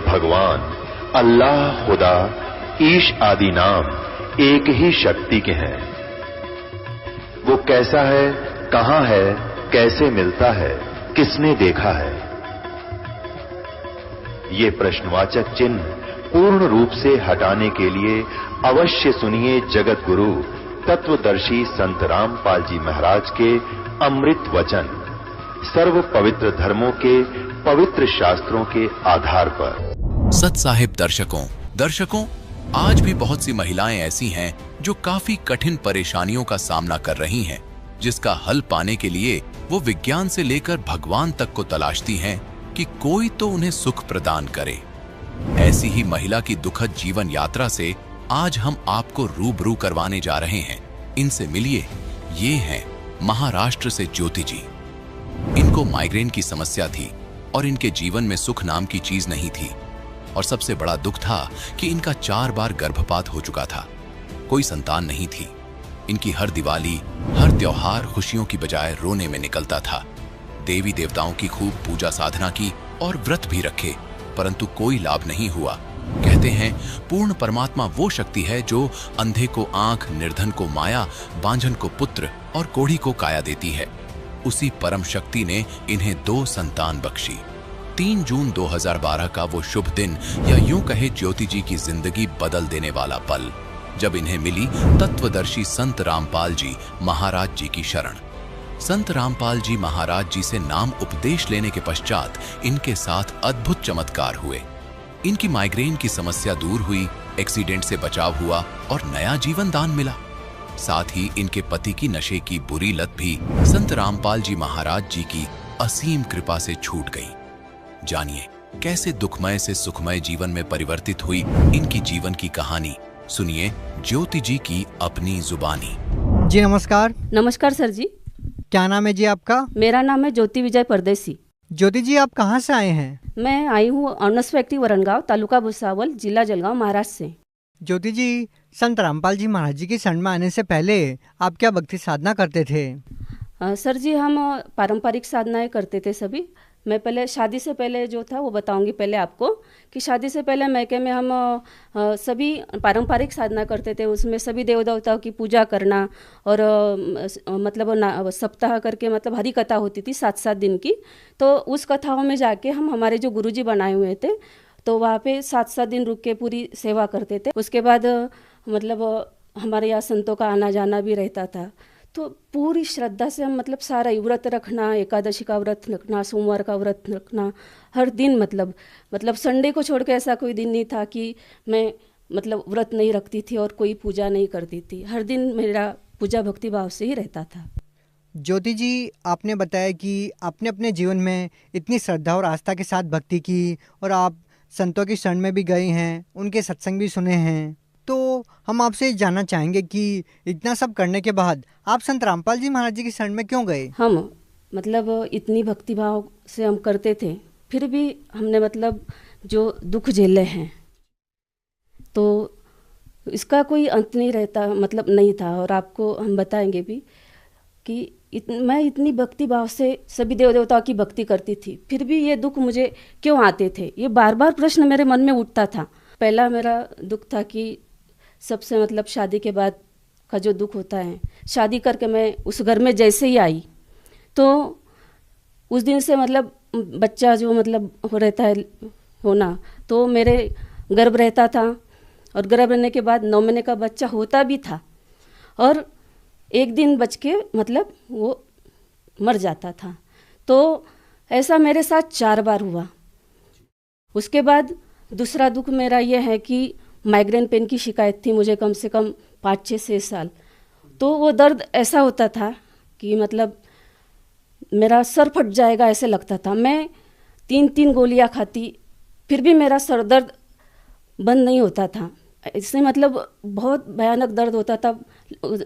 भगवान, अल्लाह, खुदा, ईश आदि नाम एक ही शक्ति के हैं। वो कैसा है, कहां है, कैसे मिलता है, किसने देखा है? ये प्रश्नवाचक चिन्ह पूर्ण रूप से हटाने के लिए अवश्य सुनिए जगत गुरु तत्वदर्शी संत रामपाल जी महाराज के अमृत वचन, सर्व पवित्र धर्मों के पवित्र शास्त्रों के आधार पर। सत साहिब दर्शकों, आज भी बहुत सी महिलाएं ऐसी हैं जो काफी कठिन परेशानियों का सामना कर रही हैं, जिसका हल पाने के लिए वो विज्ञान से लेकर भगवान तक को तलाशती हैं कि कोई तो उन्हें सुख प्रदान करे। ऐसी ही महिला की दुखद जीवन यात्रा से आज हम आपको रूबरू करवाने जा रहे हैं। इनसे मिलिए। ये हैं महाराष्ट्र से ज्योति जी। इनको माइग्रेन की समस्या थी और इनके जीवन में सुख नाम की चीज नहीं थी, और सबसे बड़ा दुख था कि इनका 4 बार गर्भपात हो चुका था। कोई संतान नहीं थी। इनकी हर दिवाली, हर त्योहार खुशियों की बजाय रोने में निकलता था। देवी देवताओं की खूब पूजा साधना की और व्रत भी रखे, परंतु कोई लाभ नहीं हुआ। कहते हैं पूर्ण परमात्मा वो शक्ति है जो अंधे को आंख, निर्धन को माया, बांझन को पुत्र और कोढ़ी को काया देती है। उसी परम शक्ति ने इन्हें 2 संतान बख्शी। 3 जून 2012 का वो शुभ दिन, या यूं कहे ज्योति जी की जिंदगी बदल देने वाला पल, जब इन्हें मिली तत्वदर्शी संत रामपाल जी महाराज जी की शरण। संत रामपाल जी महाराज जी से नाम उपदेश लेने के पश्चात इनके साथ अद्भुत चमत्कार हुए। इनकी माइग्रेन की समस्या दूर हुई, एक्सीडेंट से बचाव हुआ और नया जीवन दान मिला। साथ ही इनके पति की नशे की बुरी लत भी संत रामपाल जी महाराज जी की असीम कृपा से छूट गई। जानिए कैसे दुखमय से सुखमय जीवन में परिवर्तित हुई इनकी जीवन की कहानी। सुनिए ज्योति जी की अपनी जुबानी। जी नमस्कार। नमस्कार सर जी। क्या नाम है जी आपका? मेरा नाम है ज्योति विजय परदेसी। ज्योति जी आप कहाँ से आए हैं? मैं आई हूँ अर्नस फैक्ट्री वरणगांव, तालुका भुसावल, जिला जलगांव, महाराष्ट्र से। ज्योति जी, संत रामपाल जी महाराज जी की शरण में आने से पहले आप क्या भक्ति साधना करते थे? सर जी हम पारंपरिक साधनाएं करते थे सभी। मैं पहले शादी से पहले जो था वो बताऊंगी पहले आपको कि शादी से पहले मैके में हम सभी पारंपरिक साधना करते थे। उसमें सभी देव देवताओं की पूजा करना और मतलब सप्ताह करके मतलब हरी कथा होती थी 7-7 दिन की। तो उस कथाओं में जाके हम हमारे जो गुरुजी बनाए हुए थे तो वहाँ पे 7-7 दिन रुक के पूरी सेवा करते थे। उसके बाद मतलब हमारे यहाँ संतों का आना जाना भी रहता था। तो पूरी श्रद्धा से हम मतलब सारा व्रत रखना, एकादशी का व्रत रखना, सोमवार का व्रत रखना, हर दिन मतलब संडे को छोड़ के ऐसा कोई दिन नहीं था कि मैं मतलब व्रत नहीं रखती थी और कोई पूजा नहीं करती थी। हर दिन मेरा पूजा भक्ति भाव से ही रहता था। ज्योति जी, आपने बताया कि आपने अपने जीवन में इतनी श्रद्धा और आस्था के साथ भक्ति की और आप संतों की शरण में भी गए हैं, उनके सत्संग भी सुने हैं। तो हम आपसे जानना चाहेंगे कि इतना सब करने के बाद आप संत रामपाल जी महाराज जी की शरण में क्यों गए? हम मतलब इतनी भक्ति भाव से हम करते थे, फिर भी हमने मतलब जो दुख झेले हैं तो इसका कोई अंत नहीं रहता, मतलब नहीं था। और आपको हम बताएंगे भी कि मैं इतनी भक्ति भाव से सभी देव देवताओं की भक्ति करती थी, फिर भी ये दुख मुझे क्यों आते थे, ये बार बार प्रश्न मेरे मन में उठता था। पहला मेरा दुख था कि सबसे मतलब शादी के बाद का जो दुख होता है, शादी करके मैं उस घर में जैसे ही आई तो उस दिन से मतलब बच्चा जो मतलब हो रहता है होना, तो मेरे गर्भ रहता था और गर्भ रहने के बाद 9 महीने का बच्चा होता भी था और एक दिन बच के मतलब वो मर जाता था। तो ऐसा मेरे साथ 4 बार हुआ। उसके बाद दूसरा दुख मेरा ये है कि माइग्रेन पेन की शिकायत थी मुझे कम से कम 5-6 साल। तो वो दर्द ऐसा होता था कि मतलब मेरा सर फट जाएगा ऐसे लगता था। मैं 3-3 गोलियां खाती फिर भी मेरा सर दर्द बंद नहीं होता था। इससे मतलब बहुत भयानक दर्द होता था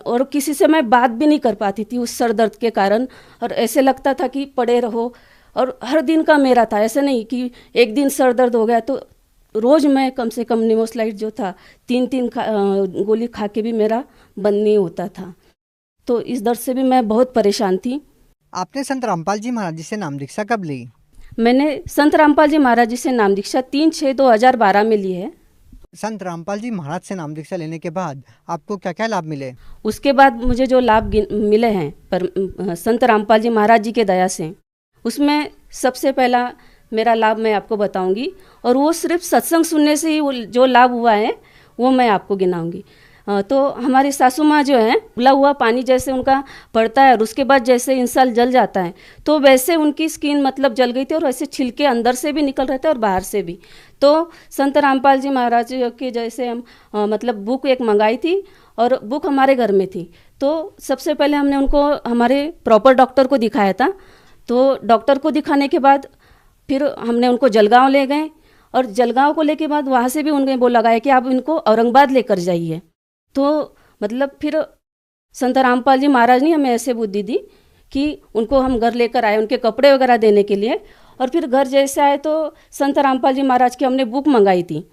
और किसी से मैं बात भी नहीं कर पाती थी उस सर दर्द के कारण। और ऐसे लगता था कि पड़े रहो, और हर दिन का मेरा था, ऐसे नहीं कि एक दिन सर दर्द हो गया। तो रोज़ मैं कम से कम निमोस्लाइड जो था 3-3 गोली खा के भी मेरा बंद नहीं होता था। तो इस दर्द से भी मैं बहुत परेशान थी। आपने संत रामपाल जी महाराज जी से नाम दीक्षा कब ली? मैंने संत रामपाल जी महाराज जी से नाम दीक्षा 3/6/2012 में ली है। संत रामपाल जी महाराज से नाम दीक्षा लेने के बाद आपको क्या क्या लाभ मिले? उसके बाद मुझे जो लाभ मिले हैं पर संत रामपाल जी महाराज जी के दया से, उसमें सबसे पहला मेरा लाभ मैं आपको बताऊंगी, और वो सिर्फ सत्संग सुनने से ही जो लाभ हुआ है वो मैं आपको गिनाऊंगी। तो हमारी सासू माँ जो है, उबला हुआ पानी जैसे उनका पड़ता है और उसके बाद जैसे इंसान जल जाता है, तो वैसे उनकी स्किन मतलब जल गई थी और ऐसे छिलके अंदर से भी निकल रहे थे और बाहर से भी। तो संत रामपाल जी महाराज के जैसे हम मतलब बुक एक मंगाई थी और बुक हमारे घर में थी। तो सबसे पहले हमने उनको हमारे प्रॉपर डॉक्टर को दिखाया था। तो डॉक्टर को दिखाने के बाद फिर हमने उनको जलगांव ले गए, और जलगांव को लेके बाद वहाँ से भी उन्होंने वो लगाया कि आप इनको औरंगाबाद लेकर जाइए। तो मतलब फिर संत रामपाल जी महाराज ने हमें ऐसे बुद्धि दी कि उनको हम घर लेकर आए उनके कपड़े वगैरह देने के लिए। और फिर घर जैसे आए तो संत रामपाल जी महाराज की हमने बुक मंगाई थी।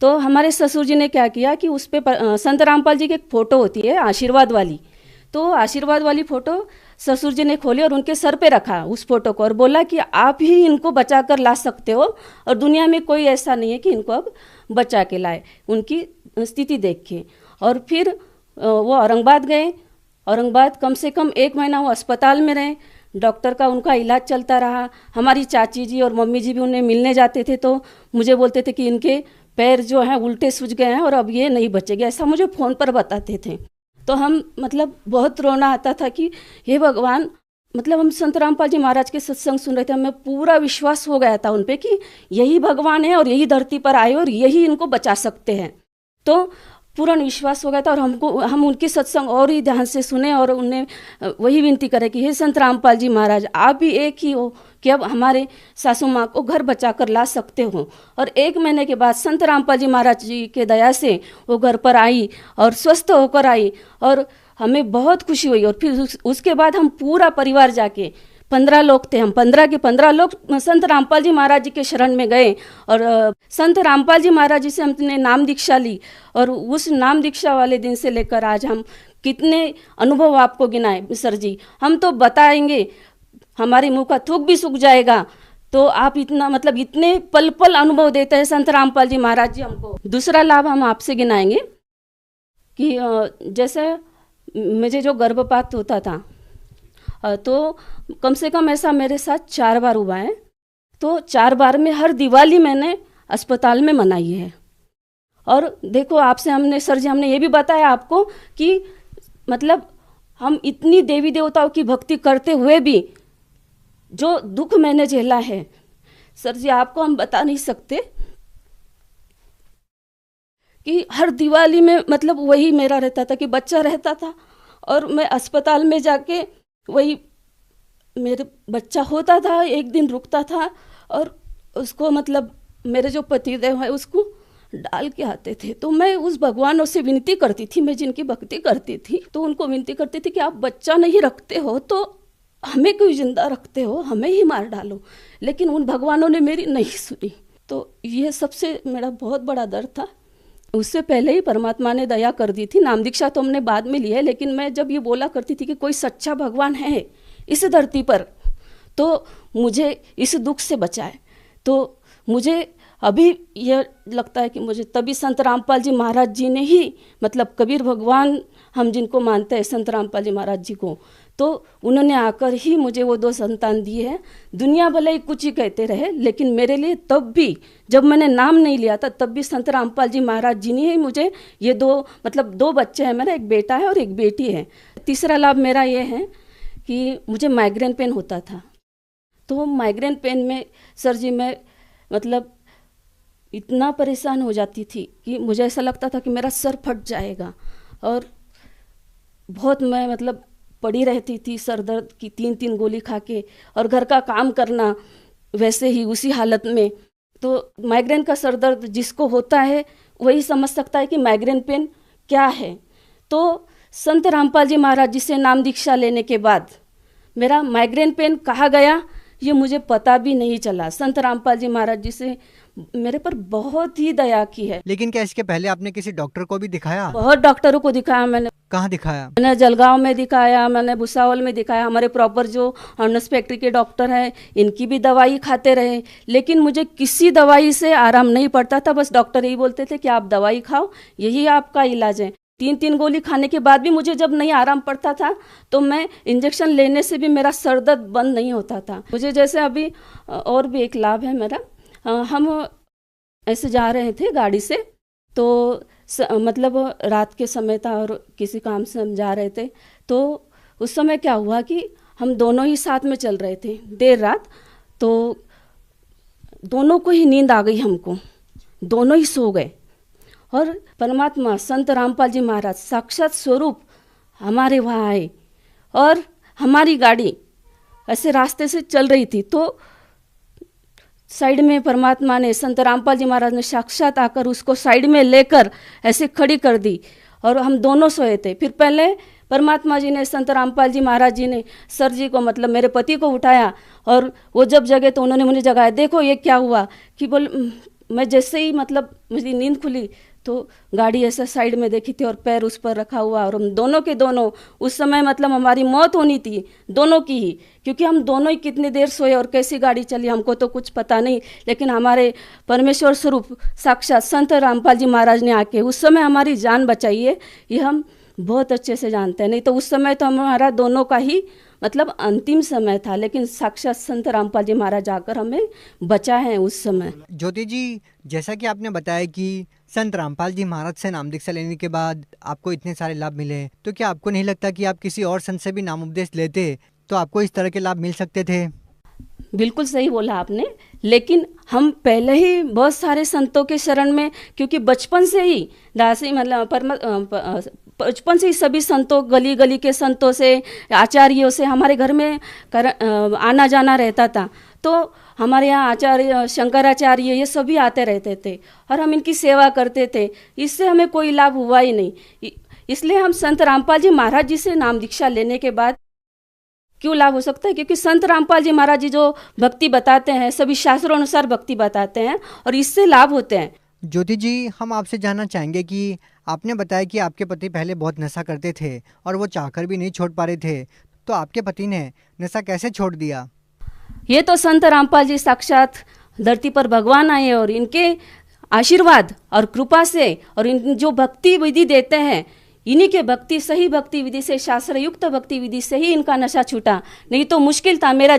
तो हमारे ससुर जी ने क्या किया कि उस पर संत रामपाल जी की एक फ़ोटो होती है आशीर्वाद वाली, तो आशीर्वाद वाली फ़ोटो ससुर जी ने खोली और उनके सर पे रखा उस फोटो को, और बोला कि आप ही इनको बचा कर ला सकते हो और दुनिया में कोई ऐसा नहीं है कि इनको अब बचा के लाए, उनकी स्थिति देख के। और फिर वो औरंगाबाद गए। औरंगाबाद कम से कम 1 महीना वो अस्पताल में रहे, डॉक्टर का उनका इलाज चलता रहा। हमारी चाची जी और मम्मी जी भी उन्हें मिलने जाते थे तो मुझे बोलते थे कि इनके पैर जो हैं उल्टे सूज गए हैं और अब ये नहीं बचेंगे, ऐसा मुझे फ़ोन पर बताते थे। तो हम मतलब बहुत रोना आता था कि हे भगवान, मतलब हम संत रामपाल जी महाराज के सत्संग सुन रहे थे, हमें पूरा विश्वास हो गया था उन पे कि यही भगवान है और यही धरती पर आए और यही इनको बचा सकते हैं। तो पूर्ण विश्वास हो गया था और हम उनके सत्संग और ही ध्यान से सुने और उन्हें वही विनती करें कि हे संत रामपाल जी महाराज, आप भी एक ही हो कि अब हमारे सासू माँ को घर बचा कर ला सकते हो। और 1 महीने के बाद संत रामपाल जी महाराज जी के दया से वो घर पर आई और स्वस्थ होकर आई और हमें बहुत खुशी हुई। और फिर उसके बाद हम पूरा परिवार जाके 15 लोग थे, हम 15 के 15 लोग संत रामपाल जी महाराज जी के शरण में गए और संत रामपाल जी महाराज जी से हमने नाम दीक्षा ली। और उस नाम दीक्षा वाले दिन से लेकर आज हम कितने अनुभव आपको गिनाए सर जी, हम तो बताएंगे, हमारे मुंह का थूक भी सूख जाएगा। तो आप इतना मतलब इतने पल पल अनुभव देते हैं संत रामपाल जी महाराज जी हमको। दूसरा लाभ हम आपसे गिनाएंगे कि जैसे मुझे जो गर्भपात होता था तो कम से कम ऐसा मेरे साथ 4 बार हुआ है। तो 4 बार में हर दिवाली मैंने अस्पताल में मनाई है। और देखो आपसे हमने सर जी हमने ये भी बताया आपको कि मतलब हम इतनी देवी देवताओं की भक्ति करते हुए भी जो दुख मैंने झेला है सर जी आपको हम बता नहीं सकते कि हर दिवाली में मतलब वही मेरा रहता था कि बच्चा रहता था और मैं अस्पताल में जाके वही मेरे बच्चा होता था, एक दिन रुकता था और उसको मतलब मेरे जो पतिदेव है उसको डाल के आते थे। तो मैं उस भगवानों से विनती करती थी, मैं जिनकी भक्ति करती थी तो उनको विनती करती थी कि आप बच्चा नहीं रखते हो तो हमें क्यों जिंदा रखते हो, हमें ही मार डालो। लेकिन उन भगवानों ने मेरी नहीं सुनी। तो ये सबसे मेरा बहुत बड़ा डर था। उससे पहले ही परमात्मा ने दया कर दी थी। नाम दीक्षा तो हमने बाद में ली है, लेकिन मैं जब ये बोला करती थी कि कोई सच्चा भगवान है इस धरती पर तो मुझे इस दुख से बचाए। तो मुझे अभी ये लगता है कि मुझे तभी संत रामपाल जी महाराज जी ने ही मतलब कबीर भगवान हम जिनको मानते हैं संत रामपाल जी महाराज जी को, तो उन्होंने आकर ही मुझे वो 2 संतान दिए हैं। दुनिया भले ही कुछ ही कहते रहे, लेकिन मेरे लिए तब भी जब मैंने नाम नहीं लिया था तब भी संत रामपाल जी महाराज जी ने ही मुझे ये 2 बच्चे हैं, मेरा एक बेटा है और एक बेटी है। तीसरा लाभ मेरा ये है कि मुझे माइग्रेन पेन होता था। तो माइग्रेन पेन में सर जी मैं मतलब इतना परेशान हो जाती थी कि मुझे ऐसा लगता था कि मेरा सर फट जाएगा और बहुत मैं मतलब पड़ी रहती थी सर दर्द की 3-3 गोली खा के, और घर का काम करना वैसे ही उसी हालत में। तो माइग्रेन का सर दर्द जिसको होता है वही समझ सकता है कि माइग्रेन पेन क्या है। तो संत रामपाल जी महाराज जी से नाम दीक्षा लेने के बाद मेरा माइग्रेन पेन कहाँ गया ये मुझे पता भी नहीं चला। संत रामपाल जी महाराज जी से मेरे पर बहुत ही दया की है। लेकिन क्या इसके पहले आपने किसी डॉक्टर को भी दिखाया? बहुत डॉक्टरों को दिखाया मैंने। कहाँ दिखाया? मैंने जलगांव में दिखाया, मैंने भुसावल में दिखाया। हमारे प्रॉपर जो हॉर्नस फैक्ट्री के डॉक्टर हैं इनकी भी दवाई खाते रहे, लेकिन मुझे किसी दवाई से आराम नहीं पड़ता था। बस डॉक्टर यही बोलते थे कि आप दवाई खाओ, यही आपका इलाज है। 3 गोली खाने के बाद भी मुझे जब नहीं आराम पड़ता था तो मैं इंजेक्शन लेने से भी मेरा सर दर्द बंद नहीं होता था। मुझे जैसे अभी और भी एक लाभ है मेरा, हम ऐसे जा रहे थे गाड़ी से, तो मतलब रात के समय था और किसी काम से हम जा रहे थे, तो उस समय क्या हुआ कि हम दोनों ही साथ में चल रहे थे देर रात, तो दोनों को ही नींद आ गई, हमको दोनों ही सो गए। और परमात्मा संत रामपाल जी महाराज साक्षात स्वरूप हमारे वहाँ आए और हमारी गाड़ी ऐसे रास्ते से चल रही थी, तो साइड में परमात्मा ने, संत रामपाल जी महाराज ने साक्षात आकर उसको साइड में लेकर ऐसे खड़ी कर दी और हम दोनों सोए थे। फिर पहले परमात्मा जी ने, संत रामपाल जी महाराज जी ने सर जी को, मतलब मेरे पति को उठाया और वो जब जगे तो उन्होंने मुझे जगाया। देखो ये क्या हुआ कि मैं जैसे ही मतलब मुझे नींद खुली तो गाड़ी ऐसा साइड में देखी थी और पैर उस पर रखा हुआ, और हम दोनों के दोनों उस समय मतलब हमारी मौत होनी थी दोनों की ही, क्योंकि हम दोनों ही कितनी देर सोए और कैसी गाड़ी चली हमको तो कुछ पता नहीं। लेकिन हमारे परमेश्वर स्वरूप साक्षात संत रामपाल जी महाराज ने आके उस समय हमारी जान बचाई है, ये हम बहुत अच्छे से जानते हैं। नहीं तो उस समय तो हमारा दोनों का ही मतलब अंतिम समय था, लेकिन साक्षात संत रामपाल जी महाराज आकर हमें बचा है उस समय। ज्योति जी, जैसा कि आपने बताया कि संत रामपाल जी महाराज से नाम दीक्षा लेने के बाद आपको इतने सारे लाभ मिले, तो क्या आपको नहीं लगता कि आप किसी और संत से भी नाम उपदेश लेते तो आपको इस तरह के लाभ मिल सकते थे? बिल्कुल सही बोला आपने, लेकिन हम पहले ही बहुत सारे संतों के शरण में, क्योंकि बचपन से ही दासी मतलब बचपन से ही सभी संतों, गली गली के संतों से, आचार्यों से हमारे घर में आना जाना रहता था। तो हमारे यहाँ आचार्य, शंकराचार्य, ये सभी आते रहते थे और हम इनकी सेवा करते थे। इससे हमें कोई लाभ हुआ ही नहीं। इसलिए हम संत रामपाल जी महाराज जी से नाम दीक्षा लेने के बाद क्यों लाभ हो सकता है, क्योंकि संत रामपाल जी महाराज जी जो भक्ति बताते हैं सभी शास्त्रों अनुसार भक्ति बताते हैं और इससे लाभ होते हैं। ज्योति जी, हम आपसे जानना चाहेंगे कि आपने बताया कि आपके पति पहले बहुत नशा करते थे और वो चाहकर भी नहीं छोड़ पा रहे थे, तो आपके पति ने नशा कैसे छोड़ दिया? ये तो संत रामपाल जी साक्षात धरती पर भगवान आए और इनके आशीर्वाद और कृपा से और इन जो भक्ति विधि देते हैं, इन्हीं के भक्ति, सही भक्ति विधि से, शास्त्र युक्त भक्ति विधि से ही इनका नशा छूटा। नहीं तो मुश्किल था मेरा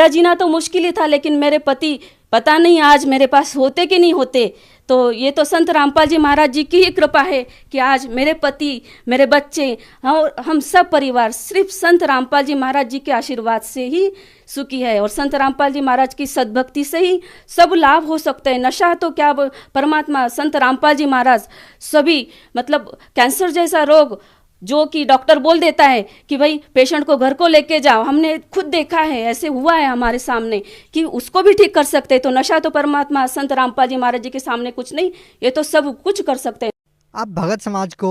जीना तो मुश्किल ही था, लेकिन मेरे पति पता नहीं आज मेरे पास होते कि नहीं होते। तो ये तो संत रामपाल जी महाराज जी की ही कृपा है कि आज मेरे पति, मेरे बच्चे और हम सब परिवार सिर्फ संत रामपाल जी महाराज जी के आशीर्वाद से ही सुखी है। और संत रामपाल जी महाराज की सद्भक्ति से ही सब लाभ हो सकते हैं। नशा तो क्या, परमात्मा संत रामपाल जी महाराज सभी मतलब कैंसर जैसा रोग जो कि डॉक्टर बोल देता है कि भाई पेशेंट को घर को लेके जाओ, हमने खुद देखा है, ऐसे हुआ है हमारे सामने कि उसको भी ठीक कर सकते हैं। तो नशा तो परमात्मा संत रामपाल जी महाराज जी के सामने कुछ नहीं, ये तो सब कुछ कर सकते हैं। आप भगत समाज को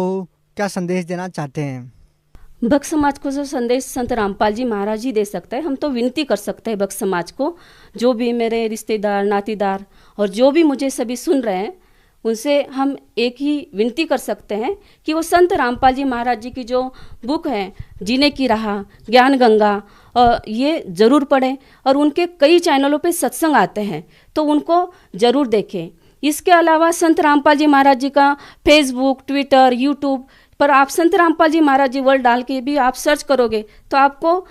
क्या संदेश देना चाहते हैं? भक्त समाज को जो संदेश संत रामपाल जी महाराज जी दे सकते हैं, हम तो विनती कर सकते हैं भक्त समाज को, जो भी मेरे रिश्तेदार, नातीदार और जो भी मुझे सभी सुन रहे हैं, उनसे हम एक ही विनती कर सकते हैं कि वो संत रामपाल जी महाराज जी की जो बुक है जीने की राह, ज्ञान गंगा, ये ज़रूर पढ़ें। और उनके कई चैनलों पे सत्संग आते हैं तो उनको ज़रूर देखें। इसके अलावा संत रामपाल जी महाराज जी का फेसबुक, ट्विटर, यूट्यूब पर आप संत रामपाल जी महाराज जी वर्ड डाल के भी आप सर्च करोगे तो आपको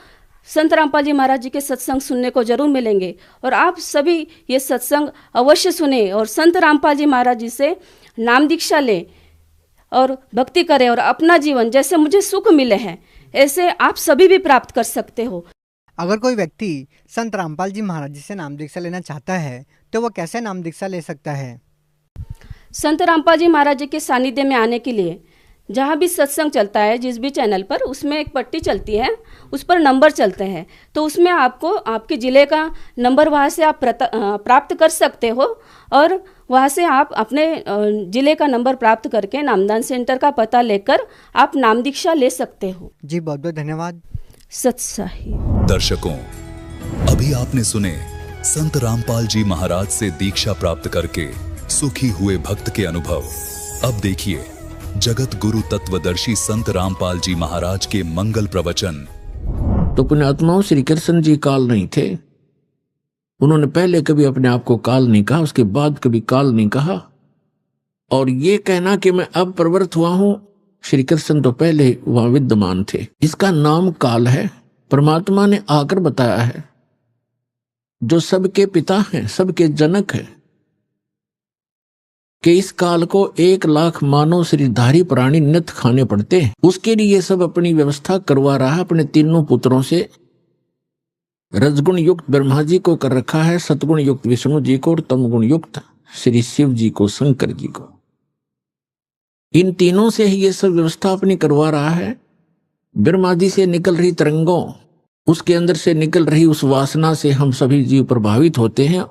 संत रामपाल जी महाराज जी के सत्संग सुनने को जरूर मिलेंगे। और आप सभी ये सत्संग अवश्य सुने और संत रामपाल जी महाराज जी से नाम दीक्षा लें और भक्ति करें और अपना जीवन जैसे मुझे सुख मिले हैं ऐसे आप सभी भी प्राप्त कर सकते हो। अगर कोई व्यक्ति संत रामपाल जी महाराज जी से नाम दीक्षा लेना चाहता है तो वो कैसे नाम दीक्षा ले सकता है? संत रामपाल जी महाराज जी के सानिध्य में आने के लिए जहाँ भी सत्संग चलता है, जिस भी चैनल पर, उसमें एक पट्टी चलती है, उस पर नंबर चलते हैं, तो उसमें आपको आपके ज़िले का नंबर वहाँ से आप प्राप्त कर सकते हो और वहाँ से आप अपने ज़िले का नंबर प्राप्त करके नामदान सेंटर का पता लेकर आप नाम दीक्षा ले सकते हो। जी बहुत बहुत धन्यवाद। सत्साही दर्शकों, अभी आपने सुने संत रामपाल जी महाराज से दीक्षा प्राप्त करके सुखी हुए भक्त के अनुभव। अब देखिए जगत गुरु तत्वदर्शी संत रामपाल जी महाराज के मंगल प्रवचन। तो पुण्यात्माओं, श्री कृष्ण जी काल नहीं थे। उन्होंने पहले कभी अपने आप को काल नहीं कहा, उसके बाद कभी काल नहीं कहा। और ये कहना कि मैं अब प्रवृत्त हुआ हूं, श्री कृष्ण तो पहले वहां विद्यमान थे। इसका नाम काल है। परमात्मा ने आकर बताया है, जो सबके पिता हैं, सबके जनक हैं, कि इस काल को 1,00,000 मानव शरीरधारी प्राणी नित्य खाने पड़ते हैं। उसके लिए सब अपनी व्यवस्था करवा रहा है। अपने तीनों पुत्रों से रजगुण युक्त ब्रह्मा जी को कर रखा है, सतगुण युक्त विष्णु जी को और तमगुण युक्त श्री शिव जी को, शंकर जी को। इन तीनों से ही ये सब व्यवस्था अपनी करवा रहा है। ब्रह्मा जी से निकल रही तरंगों, उसके अंदर से निकल रही उस वासना से हम सभी जीव प्रभावित होते हैं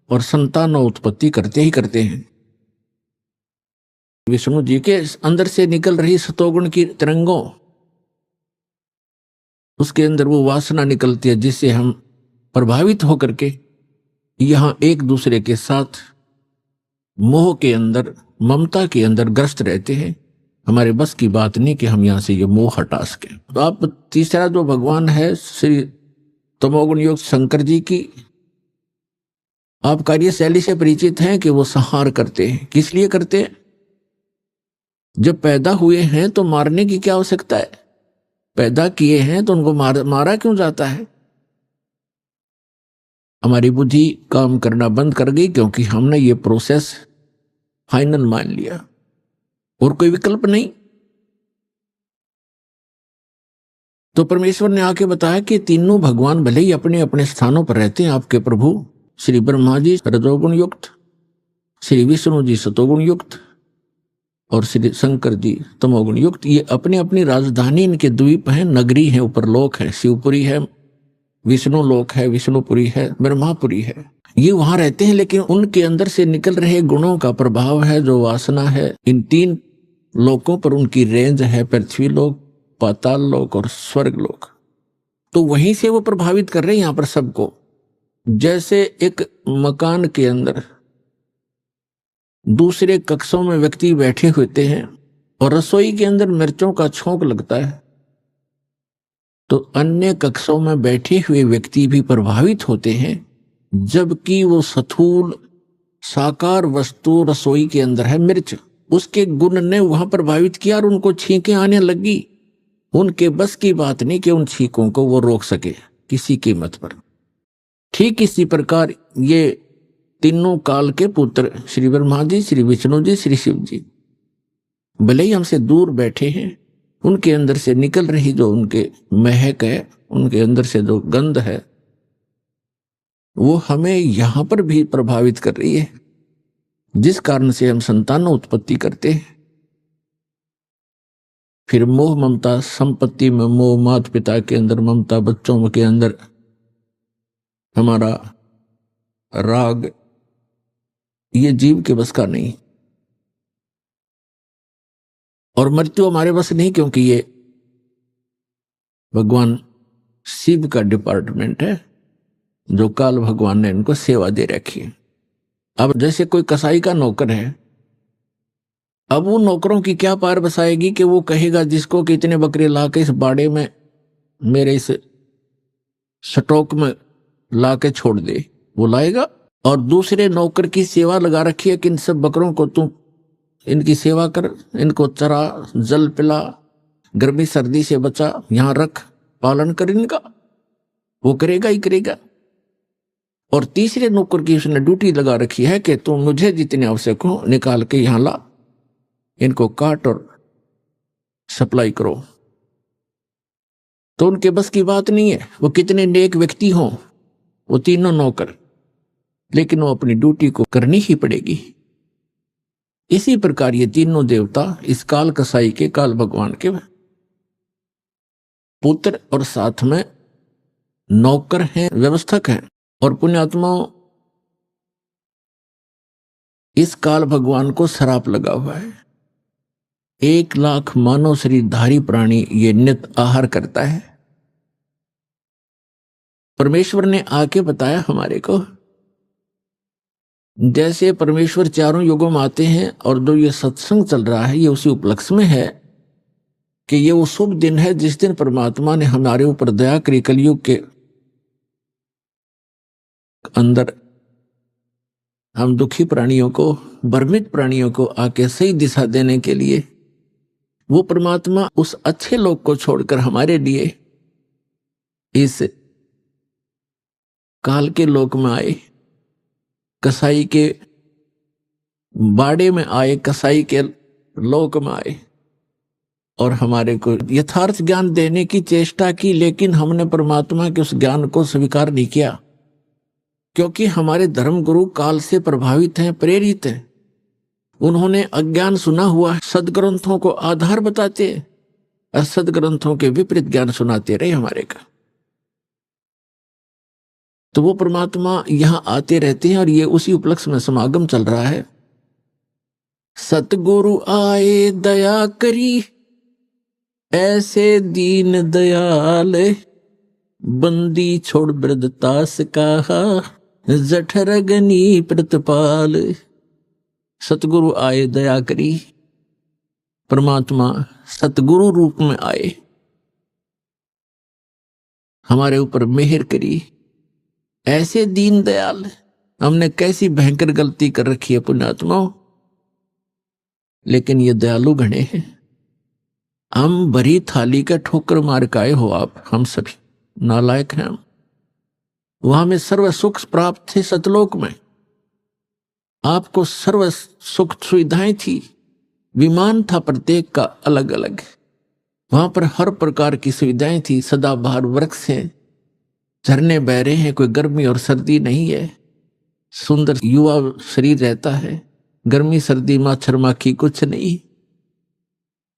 और संतान उत्पत्ति करते ही करते हैं। विष्णु जी के अंदर से निकल रही सतोगुण की तरंगों, उसके अंदर वो वासना निकलती है जिससे हम प्रभावित होकर के यहां एक दूसरे के साथ मोह के अंदर, ममता के अंदर ग्रस्त रहते हैं। हमारे बस की बात नहीं कि हम यहां से ये मोह हटा सके। तो आप तीसरा जो भगवान है श्री तमोगुण युक्त शंकर जी की आप कार्यशैली से परिचित हैं कि वो संहार करते हैं। किस लिए करते हैं? जब पैदा हुए हैं तो मारने की क्या आवश्यकता है? पैदा किए हैं तो उनको मारा क्यों जाता है? हमारी बुद्धि काम करना बंद कर गई क्योंकि हमने ये प्रोसेस फाइनल मान लिया और कोई विकल्प नहीं। तो परमेश्वर ने आके बताया कि तीनों भगवान भले ही अपने अपने स्थानों पर रहते हैं। आपके प्रभु श्री ब्रह्मा जी रजोगुण युक्त, श्री विष्णु जी सतोगुण युक्त और श्री शंकर जी तमोगुण युक्त। ये अपनी अपनी राजधानी, इनके द्वीप हैं, नगरी है, ऊपर लोक है, शिवपुरी है, विष्णु लोक है, विष्णुपुरी है, ब्रह्मापुरी है। ये वहां रहते हैं, लेकिन उनके अंदर से निकल रहे गुणों का प्रभाव है, जो वासना है। इन 3 लोकों पर उनकी रेंज है, पृथ्वी लोक, पाताल लोक और स्वर्ग लोक। तो वहीं से वो प्रभावित कर रहे हैं यहां पर सबको। जैसे एक मकान के अंदर दूसरे कक्षों में व्यक्ति बैठे होते हैं और रसोई के अंदर मिर्चों का छोंक लगता है, तो अन्य कक्षों में बैठे हुए व्यक्ति भी प्रभावित होते हैं, जबकि वो स्थूल साकार वस्तु रसोई के अंदर है मिर्च, उसके गुण ने वहां प्रभावित किया और उनको छींकें आने लगी। उनके बस की बात नहीं कि उन छींकों को वो रोक सके किसी कीमत पर। ठीक इसी प्रकार ये तीनों काल के पुत्र श्री ब्रह्मा जी, श्री विष्णु जी, श्री शिव जी भले ही हमसे दूर बैठे हैं, उनके अंदर से निकल रही जो उनके महक है, उनके अंदर से जो गंध है, वो हमें यहां पर भी प्रभावित कर रही है, जिस कारण से हम संतान उत्पत्ति करते हैं। फिर मोह ममता, संपत्ति में मोह, माता पिता के अंदर ममता, बच्चों के अंदर हमारा राग, ये जीव के बस का नहीं। और मृत्यु हमारे बस नहीं, क्योंकि ये भगवान शिव का डिपार्टमेंट है, जो काल भगवान ने इनको सेवा दे रखी है। अब जैसे कोई कसाई का नौकर है, अब वो नौकरों की क्या पार बसाएगी कि वो कहेगा जिसको कि इतने बकरे ला के इस बाड़े में मेरे इस स्टॉक में ला के छोड़ दे, वो लाएगा। और दूसरे नौकर की सेवा लगा रखी है कि इन सब बकरों को तू इनकी सेवा कर, इनको चरा, जल पिला, गर्मी सर्दी से बचा, यहां रख, पालन कर इनका, वो करेगा ही करेगा। और तीसरे नौकर की उसने ड्यूटी लगा रखी है कि तुम मुझे जितने आवश्यक हो निकाल के यहां ला, इनको काट और सप्लाई करो। तो उनके बस की बात नहीं है, वो कितने नेक व्यक्ति हों वो तीनों नौकर, लेकिन वो अपनी ड्यूटी को करनी ही पड़ेगी। इसी प्रकार ये तीनों देवता इस काल कसाई के, काल भगवान के पुत्र और साथ में नौकर हैं, व्यवस्थक हैं। और पुण्यात्माओं, इस काल भगवान को श्राप लगा हुआ है। 1,00,000 मानव शरीरधारी प्राणी ये नित्य आहार करता है। परमेश्वर ने आके बताया हमारे को, जैसे परमेश्वर चारों युगों में आते हैं, और जो ये सत्संग चल रहा है ये उसी उपलक्ष्य में है कि ये वो शुभ दिन है जिस दिन परमात्मा ने हमारे ऊपर दया करी। कलयुग के अंदर हम दुखी प्राणियों को, भ्रमित प्राणियों को आके सही दिशा देने के लिए वो परमात्मा उस अच्छे लोक को छोड़कर हमारे लिए इस काल के लोक में आए, कसाई के बाड़े में आए, कसाई के लोक में आए और हमारे को यथार्थ ज्ञान देने की चेष्टा की। लेकिन हमने परमात्मा के उस ज्ञान को स्वीकार नहीं किया, क्योंकि हमारे धर्म गुरु काल से प्रभावित हैं, प्रेरित हैं। उन्होंने अज्ञान सुना हुआ सदग्रंथों को आधार बताते, असद ग्रंथों के विपरीत ज्ञान सुनाते रहे हमारे का। तो वो परमात्मा यहां आते रहते हैं और ये उसी उपलक्ष्य में समागम चल रहा है। सतगुरु आए दया करी, ऐसे दीन दयाल, बंदी छोड़ वृद्धतास कहा, जठरगनी प्रतिपाल। सतगुरु आए दया करी, परमात्मा सतगुरु रूप में आए, हमारे ऊपर मेहर करी। ऐसे दीन दयाल, हमने कैसी भयंकर गलती कर रखी है पुण्यात्माओं, लेकिन ये दयालु घणे हैं। हम भरी थाली का ठोकर मार के आए हो आप, हम सभी नालायक हैं हम। वहां में सर्व सुख प्राप्त थे सतलोक में, आपको सर्व सुख सुविधाएं थी, विमान था प्रत्येक का अलग अलग, वहां पर हर प्रकार की सुविधाएं थी। सदाबहार वृक्ष है, झरने बह रहे हैं, कोई गर्मी और सर्दी नहीं है, सुंदर युवा शरीर रहता है, गर्मी सर्दी मच्छर माखी कुछ नहीं,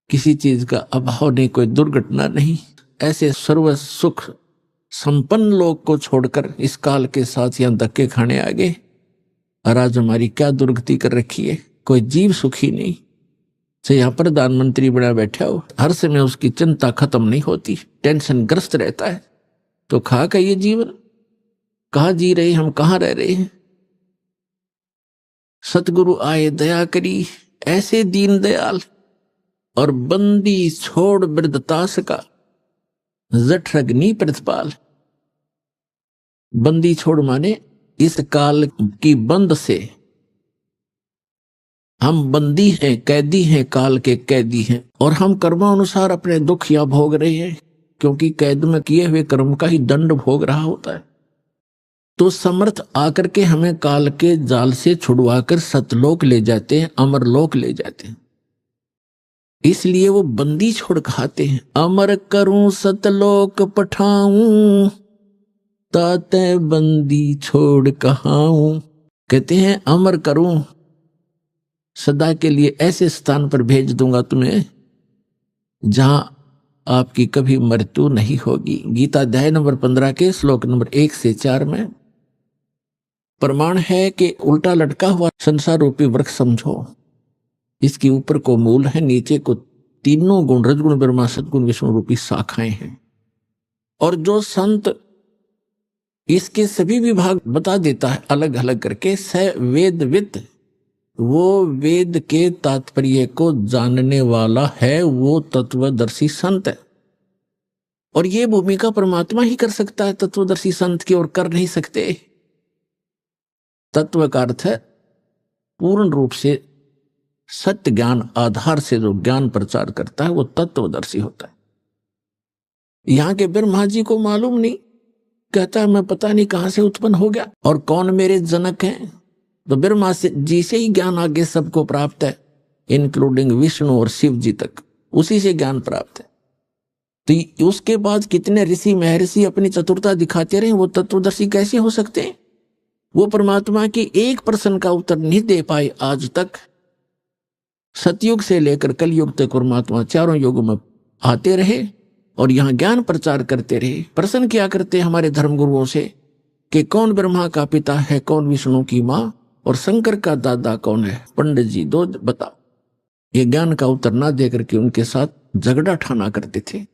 किसी चीज का अभाव नहीं, कोई दुर्घटना नहीं। ऐसे सर्व सुख संपन्न लोग को छोड़कर इस काल के साथ यहां धक्के खाने आ गए। और आज हमारी क्या दुर्गति कर रखी है, कोई जीव सुखी नहीं। से यहां प्रधानमंत्री बना बैठा हो, हर समय उसकी चिंता खत्म नहीं होती, टेंशन ग्रस्त रहता है। तो खा का ये जीवन कहां जी रहे हम, कहां रह रहे हैं। सतगुरु आए दया करी, ऐसे दीन दयाल, और बंदी छोड़ वृद्धतास का, जठरग्नि प्रतिपाल। बंदी छोड़ माने इस काल की बंद से हम बंदी हैं, कैदी हैं, काल के कैदी हैं, और हम कर्मानुसार अपने दुख या भोग रहे हैं, क्योंकि कैद में किए हुए कर्म का ही दंड भोग रहा होता है। तो समर्थ आकर के हमें काल के जाल से छुड़वाकर सतलोक ले जाते हैं, अमरलोक ले जाते हैं। इसलिए वो बंदी छोड़ खाते हैं। अमर करूं सतलोक पठाऊं, ताते बंदी छोड़ कहाऊं। कहते हैं अमर करूं, सदा के लिए ऐसे स्थान पर भेज दूंगा तुम्हें जहां आपकी कभी मृत्यु नहीं होगी। गीता अध्याय नंबर 15 के श्लोक नंबर 1 से 4 में प्रमाण है कि उल्टा लटका हुआ संसार रूपी वृक्ष समझो, इसके ऊपर को मूल है, नीचे को तीनों गुण रजगुण ब्रह्मा सदगुण विष्णु रूपी शाखाएं हैं। और जो संत इसके सभी विभाग बता देता है अलग अलग करके, स वेदविद, वो वेद के तात्पर्य को जानने वाला है, वो तत्वदर्शी संत है। और ये भूमिका परमात्मा ही कर सकता है तत्वदर्शी संत की, और कर नहीं सकते। तत्व का अर्थ है पूर्ण रूप से सत्य ज्ञान आधार से जो ज्ञान प्रचार करता है वो तत्वदर्शी होता है। यहां के ब्रह्मा जी को मालूम नहीं, कहता है मैं पता नहीं कहां से उत्पन्न हो गया और कौन मेरे जनक हैं। तो ब्रह्मा जी से ही ज्ञान आगे सबको प्राप्त है, इंक्लूडिंग विष्णु और शिव जी तक, उसी से ज्ञान प्राप्त है। तो उसके बाद कितने ऋषि महर्षि अपनी चतुरता दिखाते रहे, वो तत्वदर्शी कैसे हो सकते हैं। वो परमात्मा की एक प्रश्न का उत्तर नहीं दे पाए आज तक। सतयुग से लेकर कलयुग तक परमात्मा चारों युगों में आते रहे और यहाँ ज्ञान प्रचार करते रहे। प्रश्न किया करते हमारे धर्मगुरुओं से कि कौन ब्रह्मा का पिता है, कौन विष्णु की माँ, और शंकर का दादा कौन है, पंडित जी दो बताओ। ये ज्ञान का उत्तर ना देकर के उनके साथ झगड़ा ठाना करते थे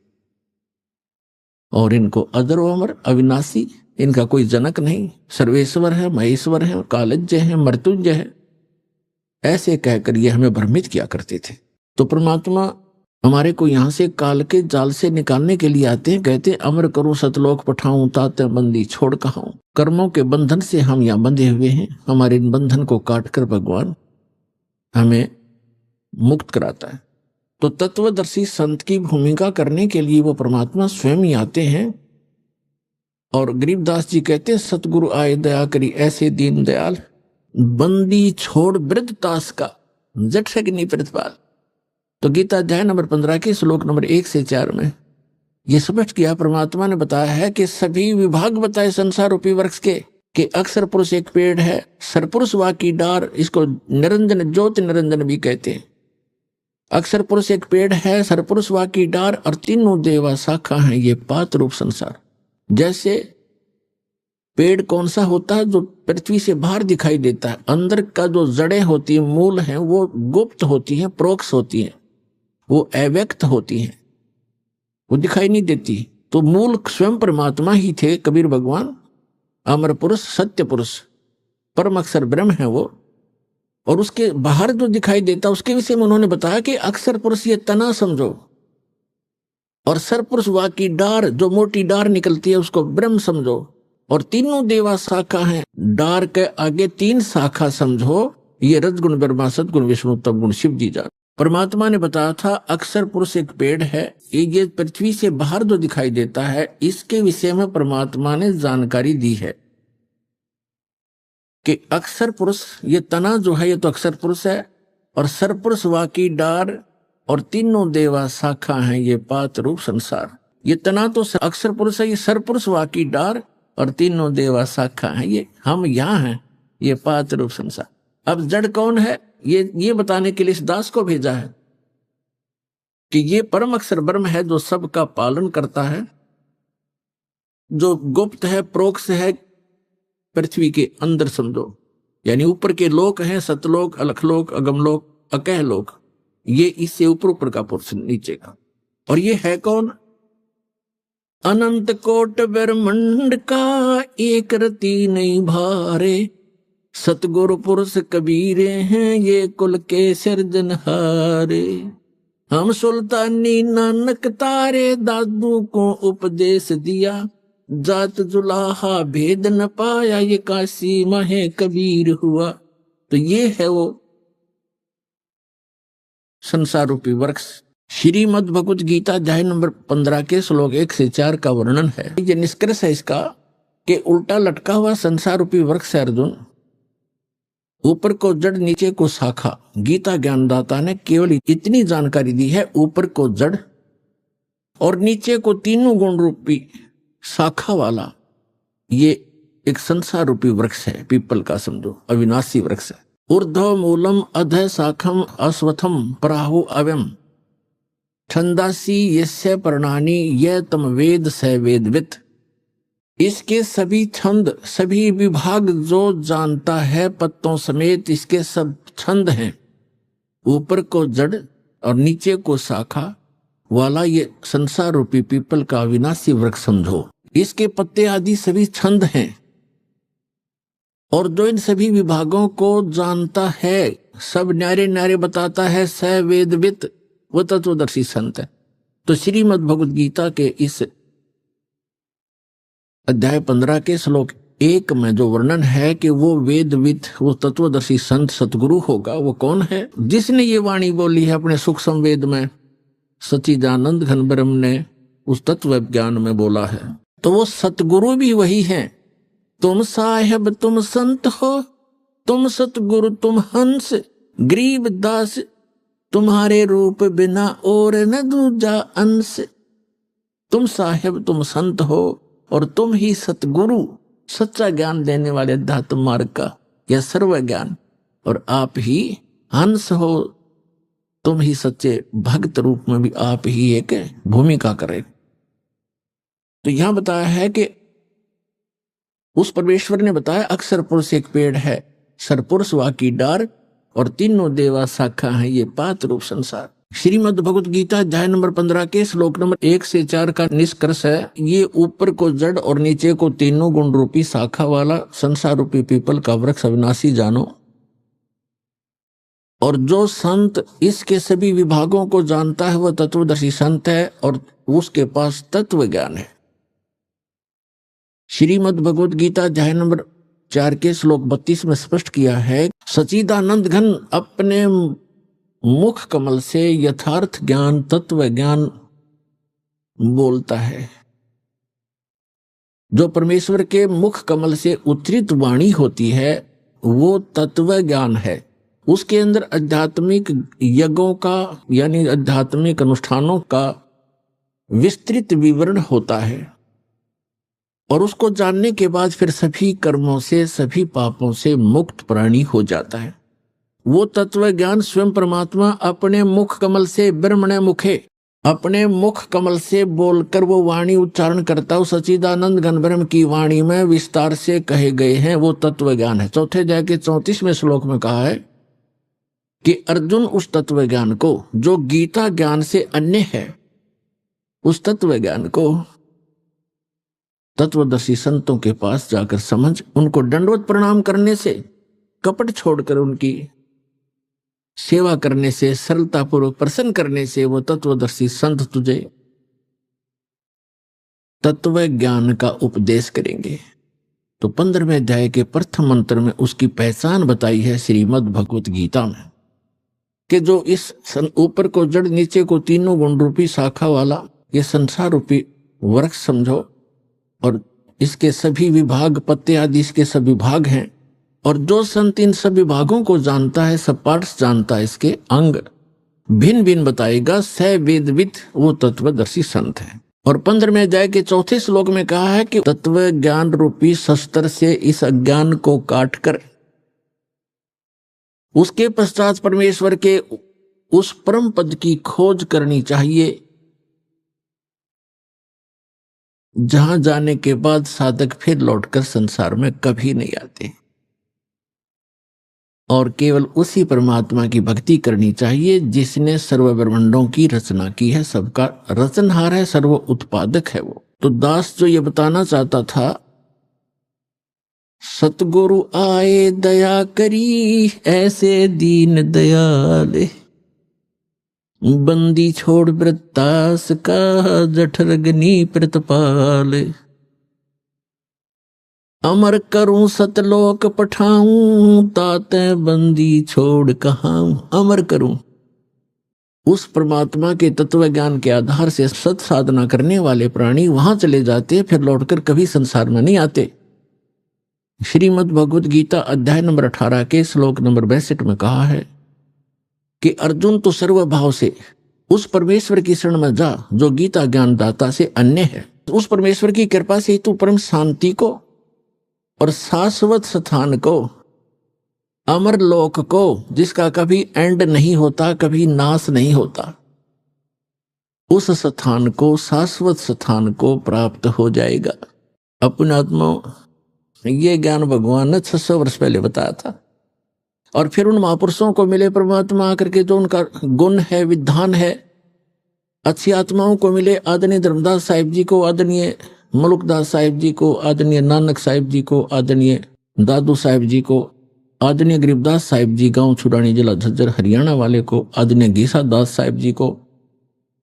और इनको अजर अमर अविनाशी इनका कोई जनक नहीं, सर्वेश्वर है, महेश्वर है, कालज्य है, मृत्युंजय है, ऐसे कहकर ये हमें भ्रमित किया करते थे। तो परमात्मा हमारे को यहाँ से काल के जाल से निकालने के लिए आते हैं, कहते हैं अमर करो सतलोक पठाऊं, ताते बंदी छोड़ कहाऊं। कर्मों के बंधन से हम यहाँ बंधे हुए हैं, हमारे इन बंधन को काटकर भगवान हमें मुक्त कराता है। तो तत्वदर्शी संत की भूमिका करने के लिए वो परमात्मा स्वयं ही आते हैं। और गरीबदास जी कहते हैं सतगुरु आए दया करी ऐसे दीन दयाल, बंदी छोड़ वृद्ध तास का जट से नहीं प्रतिपाल। तो गीता अध्याय नंबर 15 के श्लोक नंबर 1 से 4 में ये स्पष्ट किया, परमात्मा ने बताया है कि सभी विभाग बताए संसार रूपी वृक्ष के, कि अक्षर पुरुष एक पेड़ है, सरपुरुष वा की डार, इसको निरंजन ज्योति निरंजन भी कहते हैं। अक्षर पुरुष एक पेड़ है, सरपुरुष वा की डार, और तीनों देवा शाखा हैं ये पात रूप संसार। जैसे पेड़ कौन सा होता है, जो पृथ्वी से बाहर दिखाई देता है, अंदर का जो जड़ें होती है, मूल हैं, वो गुप्त होती हैं, प्रोक्ष होती हैं, वो अव्यक्त होती हैं, वो दिखाई नहीं देती। तो मूल स्वयं परमात्मा ही थे कबीर भगवान, अमर पुरुष, सत्य पुरुष, परम अक्षर ब्रह्म है वो। और उसके बाहर जो दिखाई देता उसके विषय में उन्होंने बताया कि अक्षर पुरुष ये तना समझो, और सरपुरुष वा की डार, जो मोटी डार निकलती है उसको ब्रह्म समझो, और तीनों देवा शाखा हैं, डार के आगे 3 शाखा समझो, ये रजगुण ब्रह्मा सदगुण विष्णु तप गुण शिव जी जान। परमात्मा ने बताया था अक्षर पुरुष एक पेड़ है, ये पृथ्वी से बाहर जो दिखाई देता है, इसके विषय में परमात्मा ने जानकारी दी है कि अक्षर पुरुष ये तना जो है ये तो अक्षर पुरुष है, और सरपुरुष वा की डार, और तीनों देवा शाखा हैं ये पात रूप संसार। ये तना तो अक्षर पुरुष है, ये सरपुरुष वा की डार, और तीनों देवा शाखा हैं ये हम यहाँ हैं, ये पात रूप संसार। अब जड़ कौन है ये बताने के लिए इस दास को भेजा है कि ये परम अक्षर ब्रह्म है जो सबका पालन करता है, जो गुप्त है, प्रोक्ष है, पृथ्वी के अंदर समझो, यानी ऊपर के लोक हैं, सतलोक, अलखलोक, अगमलोक, अकह लोक, ये इससे ऊपर ऊपर का पोर्शन नीचे का। और ये है कौन? अनंत कोट ब्रह्मांड का एक रति नहीं भारे, सतगुरु पुरुष कबीरे हैं ये कुल के सिरजनहारे। हम सुल्तानी नानक तारे दादू को उपदेश दिया, जात जुलाहा भेद न पाया ये काशी माहे कबीर हुआ। तो ये है वो संसार रूपी वृक्ष। श्रीमद् भगवत गीता अध्याय नंबर 15 के श्लोक 1 से 4 का वर्णन है। ये निष्कर्ष है इसका कि उल्टा लटका हुआ संसार रूपी वृक्ष है अर्जुन, ऊपर को जड़ नीचे को शाखा। गीता ज्ञानदाता ने केवल इतनी जानकारी दी है, ऊपर को जड़ और नीचे को तीनों गुण रूपी शाखा वाला ये एक संसार रूपी वृक्ष है, पीपल का समझो, अविनाशी वृक्ष है। ऊर्ध्व मूलम अध शाखम अश्वत्थम प्राहु अव्यम छंदासी यस्य पर्णानि यह तम वेद स वेदवित। इसके सभी छंद, सभी विभाग जो जानता है, पत्तों समेत इसके सब छंद हैं। ऊपर को जड़ और नीचे को शाखा वाला ये संसार रूपी पीपल का अविनाशी वृक्ष समझो। इसके पत्ते आदि सभी छंद हैं, और जो इन सभी विभागों को जानता है, सब न्यारे न्यारे बताता है, स वेदवित, वो तत्वदर्शी संत है। तो श्रीमद् भगवद गीता के इस अध्याय 15 के श्लोक 1 में जो वर्णन है कि वो वेदविद, वो तत्वदर्शी संत सतगुरु होगा, वो कौन है? जिसने ये वाणी बोली है अपने सुख संवेद में, सच्चिदानंद घन ब्रह्म ने उस तत्व ज्ञान में बोला है। तो वो सतगुरु भी वही है। तुम साहेब तुम संत हो, तुम सतगुरु तुम हंस, गरीब दास तुम्हारे रूप बिना और न दूजा अंश। तुम साहेब तुम संत हो और तुम ही सतगुरु, सच्चा ज्ञान देने वाले अध्यात्म मार्ग का यह सर्व ज्ञान, और आप ही हंस हो, तुम ही सच्चे भक्त रूप में भी आप ही एक भूमिका करें। तो यहां बताया है कि उस परमेश्वर ने बताया अक्षर पुरुष एक पेड़ है, सरपुरुष वा की डार, और तीनों देवा शाखा है ये पात रूप संसार। श्रीमद् भगवत गीता अध्याय नंबर 15 के श्लोक नंबर 1 से 4 का निष्कर्ष है, ये ऊपर को जड़ और नीचे को तीनों गुण रूपी शाखा वाला संसार रूपी पीपल का वृक्ष अविनाशी जानो, और जो संत इसके सभी विभागों को जानता है वह तत्वदर्शी संत है और उसके पास तत्व ज्ञान है। श्रीमद् भगवत गीता अध्याय नंबर 4 के श्लोक 32 में स्पष्ट किया है, सच्चिदानंद घन अपने मुख कमल से यथार्थ ज्ञान तत्व ज्ञान बोलता है। जो परमेश्वर के मुख कमल से उच्चरित वाणी होती है वो तत्व ज्ञान है। उसके अंदर आध्यात्मिक यज्ञों का यानी आध्यात्मिक अनुष्ठानों का विस्तृत विवरण होता है और उसको जानने के बाद फिर सभी कर्मों से सभी पापों से मुक्त प्राणी हो जाता है। वो तत्व ज्ञान स्वयं परमात्मा अपने मुख कमल से ब्रह्मणे मुखे, अपने मुख कमल से बोलकर वो वाणी उच्चारण करता है। सच्चिदानंद घन ब्रह्म की वाणी में विस्तार से कहे गए हैं वो तत्व ज्ञान है। चौथे अध्याय के 34वें श्लोक में कहा है कि अर्जुन उस तत्व ज्ञान को जो गीता ज्ञान से अन्य है, उस तत्व ज्ञान को तत्वदर्शी संतों के पास जाकर समझ, उनको दंडवत प्रणाम करने से, कपट छोड़कर उनकी सेवा करने से, सरलता पूर्वक प्रसन्न करने से वो तत्वदर्शी संत तुझे तत्व ज्ञान का उपदेश करेंगे। तो 15वें अध्याय के प्रथम मंत्र में उसकी पहचान बताई है श्रीमद् भगवत गीता में कि जो इस ऊपर को जड़ नीचे को तीनों गुण रूपी शाखा वाला ये संसार रूपी वृक्ष समझो, और इसके सभी विभाग पत्ते आदि इसके सभी भाग हैं, और जो संत इन सभी भागों को जानता है, सब पार्ट्स जानता है, इसके अंग भिन्न भिन्न बताएगा, स वेदविद वो तत्वदर्शी संत है। और 15वें अध्याय के 4थे श्लोक में कहा है कि तत्व ज्ञान रूपी शस्त्र से इस अज्ञान को काटकर उसके पश्चात परमेश्वर के उस परम पद की खोज करनी चाहिए, जहां जाने के बाद साधक फिर लौटकर संसार में कभी नहीं आते, और केवल उसी परमात्मा की भक्ति करनी चाहिए जिसने सर्व ब्रह्मांडों की रचना की है, सबका रचनहार है, सर्व उत्पादक है वो। तो दास जो ये बताना चाहता था, सतगुरु आए दया करी ऐसे दीन दयाल, बंदी छोड़ वृत्तास का जठरगनी प्रतपाल, अमर करूं सतलोक पठाऊं ताते बंदी छोड़ कहां। अमर करूं उस परमात्मा के तत्व ज्ञान के आधार से सत साधना करने वाले प्राणी वहां चले जाते, फिर लौटकर कभी संसार में नहीं आते। श्रीमद् भगवत गीता अध्याय नंबर 18 के श्लोक नंबर 62 में कहा है कि अर्जुन तो सर्वभाव से उस परमेश्वर की शरण में जा जो गीता ज्ञान दाता से अन्य है। उस परमेश्वर की कृपा से तू परम शांति को और शाश्वत स्थान को, अमर लोक को, जिसका कभी एंड नहीं होता, कभी नाश नहीं होता, उस स्थान को, शाश्वत स्थान को प्राप्त हो जाएगा। अपने आत्मा ये ज्ञान भगवान ने 600 वर्ष पहले बताया था, और फिर उन महापुरुषों को मिले परमात्मा आकर के जो उनका गुण है, विधान है, अच्छी आत्माओं को मिले, आदरणीय धर्मदास साहिब जी को, आदरणीय मलुकदास साहिब जी को, आदरणीय नानक साहिब जी को, आदरणीय दादू साहिब जी को, आदरणीय गरीबदास साहिब जी गांव छुड़ानी जिला झज्जर हरियाणा वाले को, आदरणीय गीसा दास साहिब जी को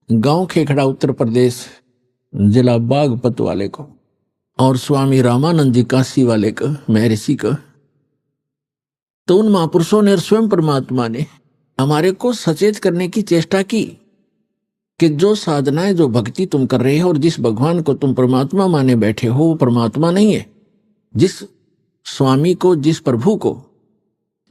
गांव खेखड़ा उत्तर प्रदेश जिला बागपत वाले को, और स्वामी रामानंद जी काशी वाले को, महर्षि को। तो उन महापुरुषों ने और स्वयं परमात्मा ने हमारे को सचेत करने की चेष्टा की कि जो साधनाएं, जो भक्ति तुम कर रहे हो और जिस भगवान को तुम परमात्मा माने बैठे हो वो परमात्मा नहीं है। जिस स्वामी को, जिस प्रभु को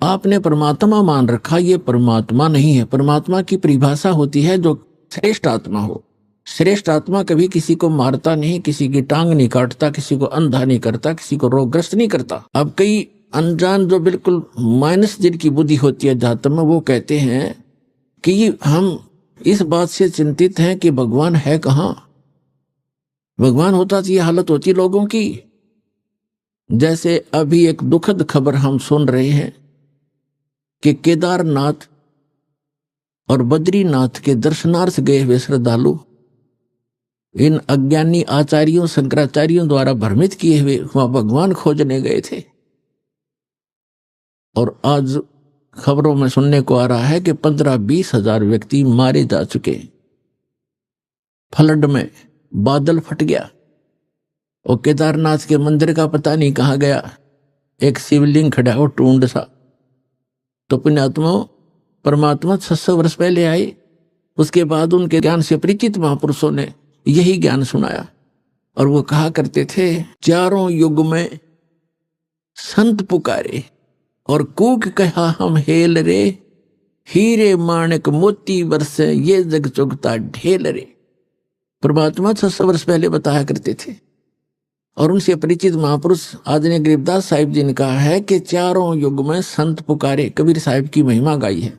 आपने परमात्मा मान रखा, ये परमात्मा नहीं है। परमात्मा की परिभाषा होती है जो श्रेष्ठ आत्मा हो। श्रेष्ठ आत्मा कभी किसी को मारता नहीं, किसी की टांग नहीं काटता, किसी को अंधा नहीं करता, किसी को रोगग्रस्त नहीं करता। अब कई अनजान जो बिल्कुल माइनस जिनकी बुद्धि होती है अध्यात्म में, वो कहते हैं कि हम इस बात से चिंतित हैं कि भगवान है कहाँ। भगवान होता तो ये हालत होती लोगों की। जैसे अभी एक दुखद खबर हम सुन रहे हैं कि केदारनाथ और बद्रीनाथ के दर्शनार्थ गए हुए श्रद्धालु इन अज्ञानी आचार्यों शंकराचार्यों द्वारा भ्रमित किए हुए वहां भगवान खोजने गए थे। और आज खबरों में सुनने को आ रहा है कि 15-20 हजार व्यक्ति मारे जा चुके। फ्लड में बादल फट गया और केदारनाथ के मंदिर का पता नहीं कहाँ गया, एक शिवलिंग खड़ा हो टूंड सा। तो पुण्यात्मा परमात्मा 600 वर्ष पहले आए, उसके बाद उनके ज्ञान से परिचित महापुरुषों ने यही ज्ञान सुनाया। और वो कहा करते थे, चारों युग में संत पुकारे और कूक कहा हम हेल रे, हीरे माणक मोती बरसे ये जग चुगता ढेल रे। परमात्मा 600 वर्ष पहले बताया करते थे। और उनसे परिचित महापुरुष आदरणीय गरीबदास साहिब जी ने कहा है कि चारों युग में संत पुकारे, कबीर साहिब की महिमा गाई है।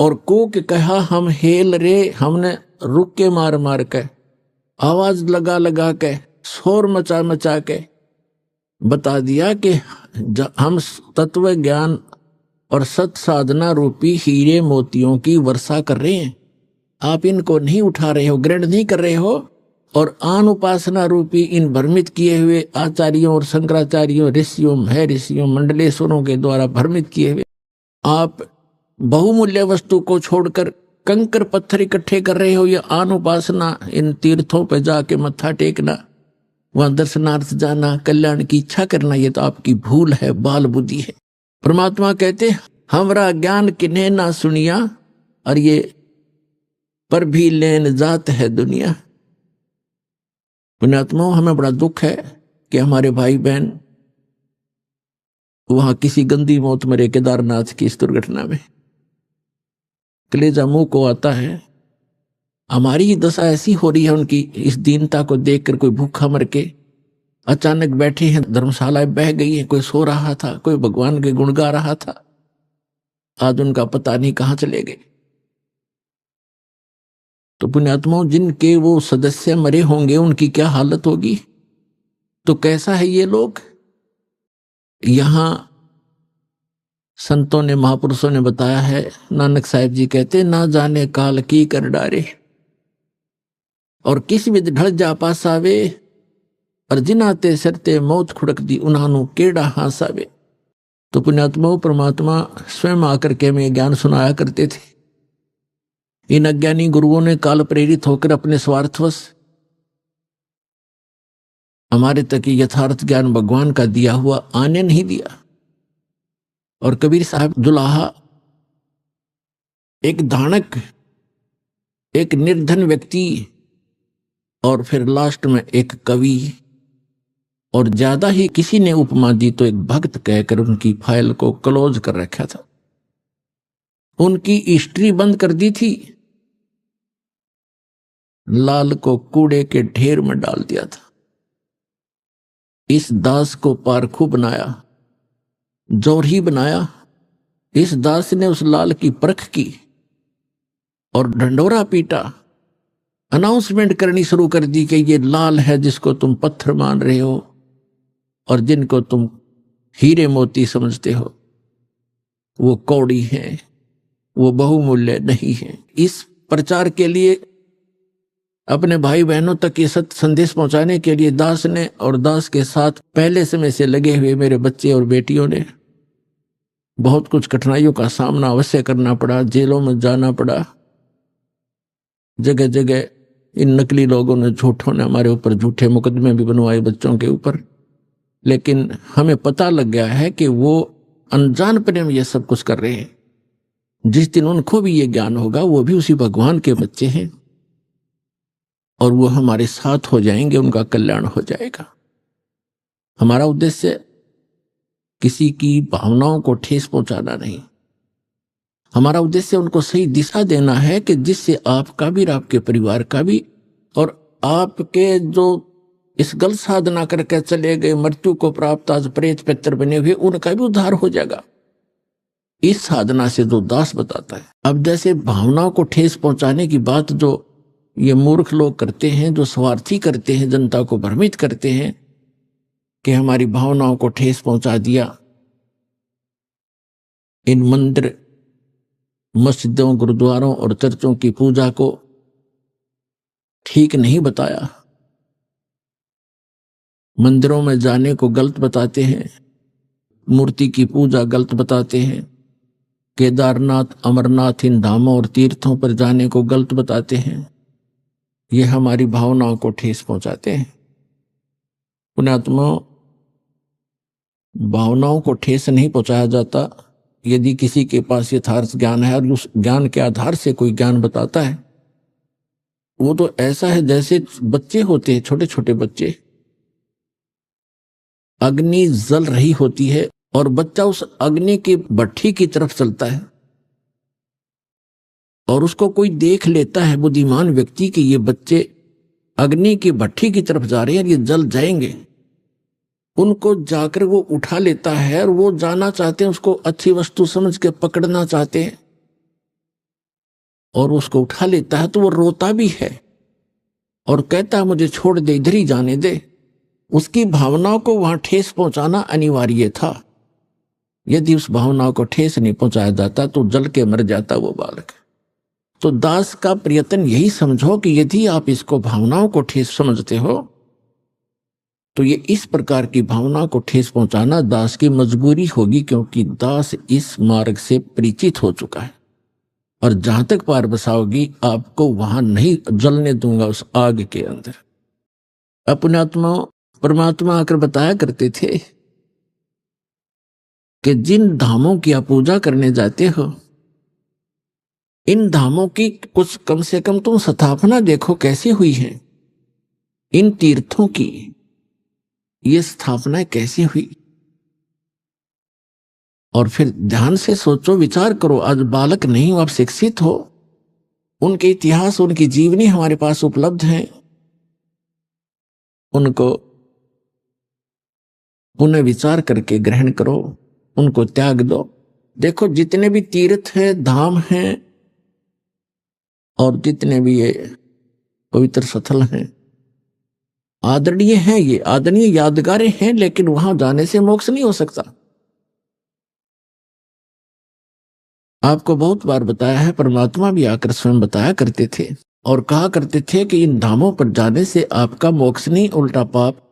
और कूक कहा हम हेल रे, हमने रुक के मार मार के, आवाज लगा लगा के, शोर मचा मचा के बता दिया कि हम तत्व ज्ञान और सत साधना रूपी हीरे मोतियों की वर्षा कर रहे हैं। आप इनको नहीं उठा रहे हो, ग्रहण नहीं कर रहे हो, और आन उपासना रूपी इन भ्रमित किए हुए आचार्यों और शंकराचार्यों, ऋषियों, ऋषियों, मंडलेश्वरों के द्वारा भ्रमित किए हुए आप बहुमूल्य वस्तु को छोड़कर कंकर पत्थर इकट्ठे कर रहे हो। या आन उपासना, इन तीर्थों पर जाके मत्था टेकना, वहां दर्शनार्थ जाना, कल्याण की इच्छा करना, ये तो आपकी भूल है, बाल बुद्धि है। परमात्मा कहते हमरा ज्ञान किन्हें ना सुनिया, और ये पर भी लेन जात है दुनिया। पुण्यात्मा हमें बड़ा दुख है कि हमारे भाई बहन वहां किसी गंदी मौत मरे केदारनाथ की इस दुर्घटना में। कलेजा मुंह को आता है। हमारी ही दशा ऐसी हो रही है उनकी इस दीनता को देखकर। कोई भूखा मर के अचानक बैठे हैं, धर्मशालाएं बह गई है, कोई सो रहा था, कोई भगवान के गुण गा रहा था, आज उनका पता नहीं कहां चले गए। तो पुण्यात्माओं, जिनके वो सदस्य मरे होंगे उनकी क्या हालत होगी। तो कैसा है ये लोग। यहां संतों ने, महापुरुषों ने बताया है, नानक साहिब जी कहते ना जाने काल की कर डारे, और किस विध ढल जा पासावे, और जिनाते सरते मौत खुड़क दी उन्हानु केड़ा हासावे। तो पुण्यात्मा परमात्मा स्वयं आकर के हमें ज्ञान सुनाया करते थे। इन अज्ञानी गुरुओं ने काल प्रेरित होकर अपने स्वार्थवश हमारे तक यथार्थ ज्ञान भगवान का दिया हुआ आने नहीं दिया। और कबीर साहब दुलाहा एक धानक, एक निर्धन व्यक्ति, और फिर लास्ट में एक कवि, और ज्यादा ही किसी ने उपमा दी तो एक भक्त कहकर उनकी फाइल को क्लोज कर रखा था, उनकी हिस्ट्री बंद कर दी थी, लाल को कूड़े के ढेर में डाल दिया था। इस दास को पारखू बनाया, जौहरी बनाया। इस दास ने उस लाल की परख की और ढंडोरा पीटा, अनाउंसमेंट करनी शुरू कर दी कि ये लाल है जिसको तुम पत्थर मान रहे हो और जिनको तुम हीरे मोती समझते हो, वो कौड़ी है, वो बहुमूल्य नहीं है। इस प्रचार के लिए, अपने भाई बहनों तक ये सत्य संदेश पहुंचाने के लिए दास ने और दास के साथ पहले समय से लगे हुए मेरे बच्चे और बेटियों ने बहुत कुछ कठिनाइयों का सामना अवश्य करना पड़ा। जेलों में जाना पड़ा, जगह जगह इन नकली लोगों ने, झूठों ने हमारे ऊपर झूठे मुकदमे भी बनवाए बच्चों के ऊपर। लेकिन हमें पता लग गया है कि वो अनजानपने में ये सब कुछ कर रहे हैं। जिस दिन उनको भी ये ज्ञान होगा, वो भी उसी भगवान के बच्चे हैं और वो हमारे साथ हो जाएंगे, उनका कल्याण हो जाएगा। हमारा उद्देश्य किसी की भावनाओं को ठेस पहुंचाना नहीं, हमारा उद्देश्य उनको सही दिशा देना है कि जिससे आपका भी, आपके परिवार का भी, और आपके जो इस गलत साधना करके चले गए, मृत्यु को प्राप्त आज प्रेत पितर बने हुए, उनका भी उद्धार हो जाएगा। इस साधना से जो दास बताता है। अब जैसे भावनाओं को ठेस पहुंचाने की बात जो ये मूर्ख लोग करते हैं, जो स्वार्थी करते हैं, जनता को भ्रमित करते हैं कि हमारी भावनाओं को ठेस पहुंचा दिया। इन मंदिर मस्जिदों, गुरुद्वारों और चर्चों की पूजा को ठीक नहीं बताया। मंदिरों में जाने को गलत बताते हैं, मूर्ति की पूजा गलत बताते हैं, केदारनाथ, अमरनाथ, इन धामों और तीर्थों पर जाने को गलत बताते हैं। ये हमारी भावनाओं को ठेस पहुंचाते हैं। पुण्यात्मा, भावनाओं को ठेस नहीं पहुंचाया जाता। यदि किसी के पास यथार्थ ज्ञान है और उस ज्ञान के आधार से कोई ज्ञान बताता है, वो तो ऐसा है जैसे बच्चे होते हैं, छोटे छोटे बच्चे। अग्नि जल रही होती है और बच्चा उस अग्नि की भट्ठी की तरफ चलता है और उसको कोई देख लेता है, बुद्धिमान व्यक्ति, कि ये बच्चे अग्नि की भट्ठी की तरफ जा रहे हैं, ये जल जाएंगे। उनको जाकर वो उठा लेता है और वो जाना चाहते हैं, उसको अच्छी वस्तु समझ के पकड़ना चाहते हैं और उसको उठा लेता है तो वो रोता भी है और कहता है मुझे छोड़ दे, इधर ही जाने दे। उसकी भावनाओं को वहां ठेस पहुंचाना अनिवार्य था। यदि उस भावनाओं को ठेस नहीं पहुंचाया जाता तो जल के मर जाता वो बालक। तो दास का प्रयत्न यही समझो कि यदि आप इसको भावनाओं को ठेस समझते हो तो ये इस प्रकार की भावना को ठेस पहुंचाना दास की मजबूरी होगी, क्योंकि दास इस मार्ग से परिचित हो चुका है। और जहां तक पार बसाओगी, आपको वहां नहीं जलने दूंगा उस आग के अंदर। अपने आत्मा परमात्मा आकर बताया करते थे कि जिन धामों की आप पूजा करने जाते हो, इन धामों की कुछ कम से कम तुम स्थापना देखो कैसी हुई है। इन तीर्थों की ये स्थापना कैसी हुई, और फिर ध्यान से सोचो, विचार करो। आज बालक नहीं हो, आप शिक्षित हो, उनके इतिहास, उनकी जीवनी हमारे पास उपलब्ध है। उनको पुनः विचार करके ग्रहण करो, उनको त्याग दो। देखो, जितने भी तीर्थ हैं, धाम हैं और जितने भी ये पवित्र स्थल हैं, आदरणीय हैं, ये आदरणीय यादगारें हैं, लेकिन वहां जाने से मोक्ष नहीं हो सकता। आपको बहुत बार बताया है, परमात्मा भी आकर स्वयं बताया करते थे और कहा करते थे कि इन धामों पर जाने से आपका मोक्ष नहीं, उल्टा पाप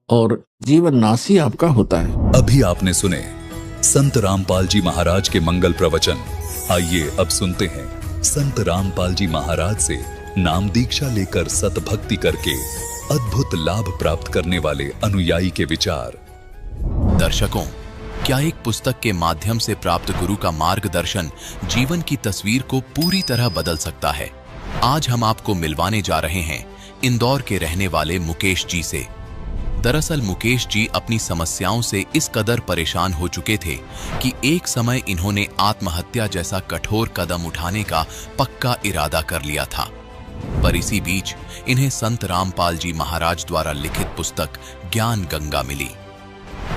और जीवन नाशी आपका होता है। अभी आपने सुने संत रामपाल जी महाराज के मंगल प्रवचन। आइए अब सुनते हैं संत रामपाल जी महाराज से नाम दीक्षा लेकर सतभक्ति करके अद्भुत लाभ प्राप्त करने वाले अनुयायी के विचार। दर्शकों, क्या एक पुस्तक के माध्यम से प्राप्त गुरु का मार्गदर्शन जीवन की तस्वीर को पूरी तरह बदल सकता है? आज हम आपको मिलवाने जा रहे हैं इंदौर के रहने वाले मुकेश जी से। दरअसल मुकेश जी अपनी समस्याओं से इस कदर परेशान हो चुके थे कि एक समय इन्होंने आत्महत्या जैसा कठोर कदम उठाने का पक्का इरादा कर लिया था। पर इसी बीच इन्हें संत रामपाल जी महाराज द्वारा लिखित पुस्तक ज्ञान गंगा मिली।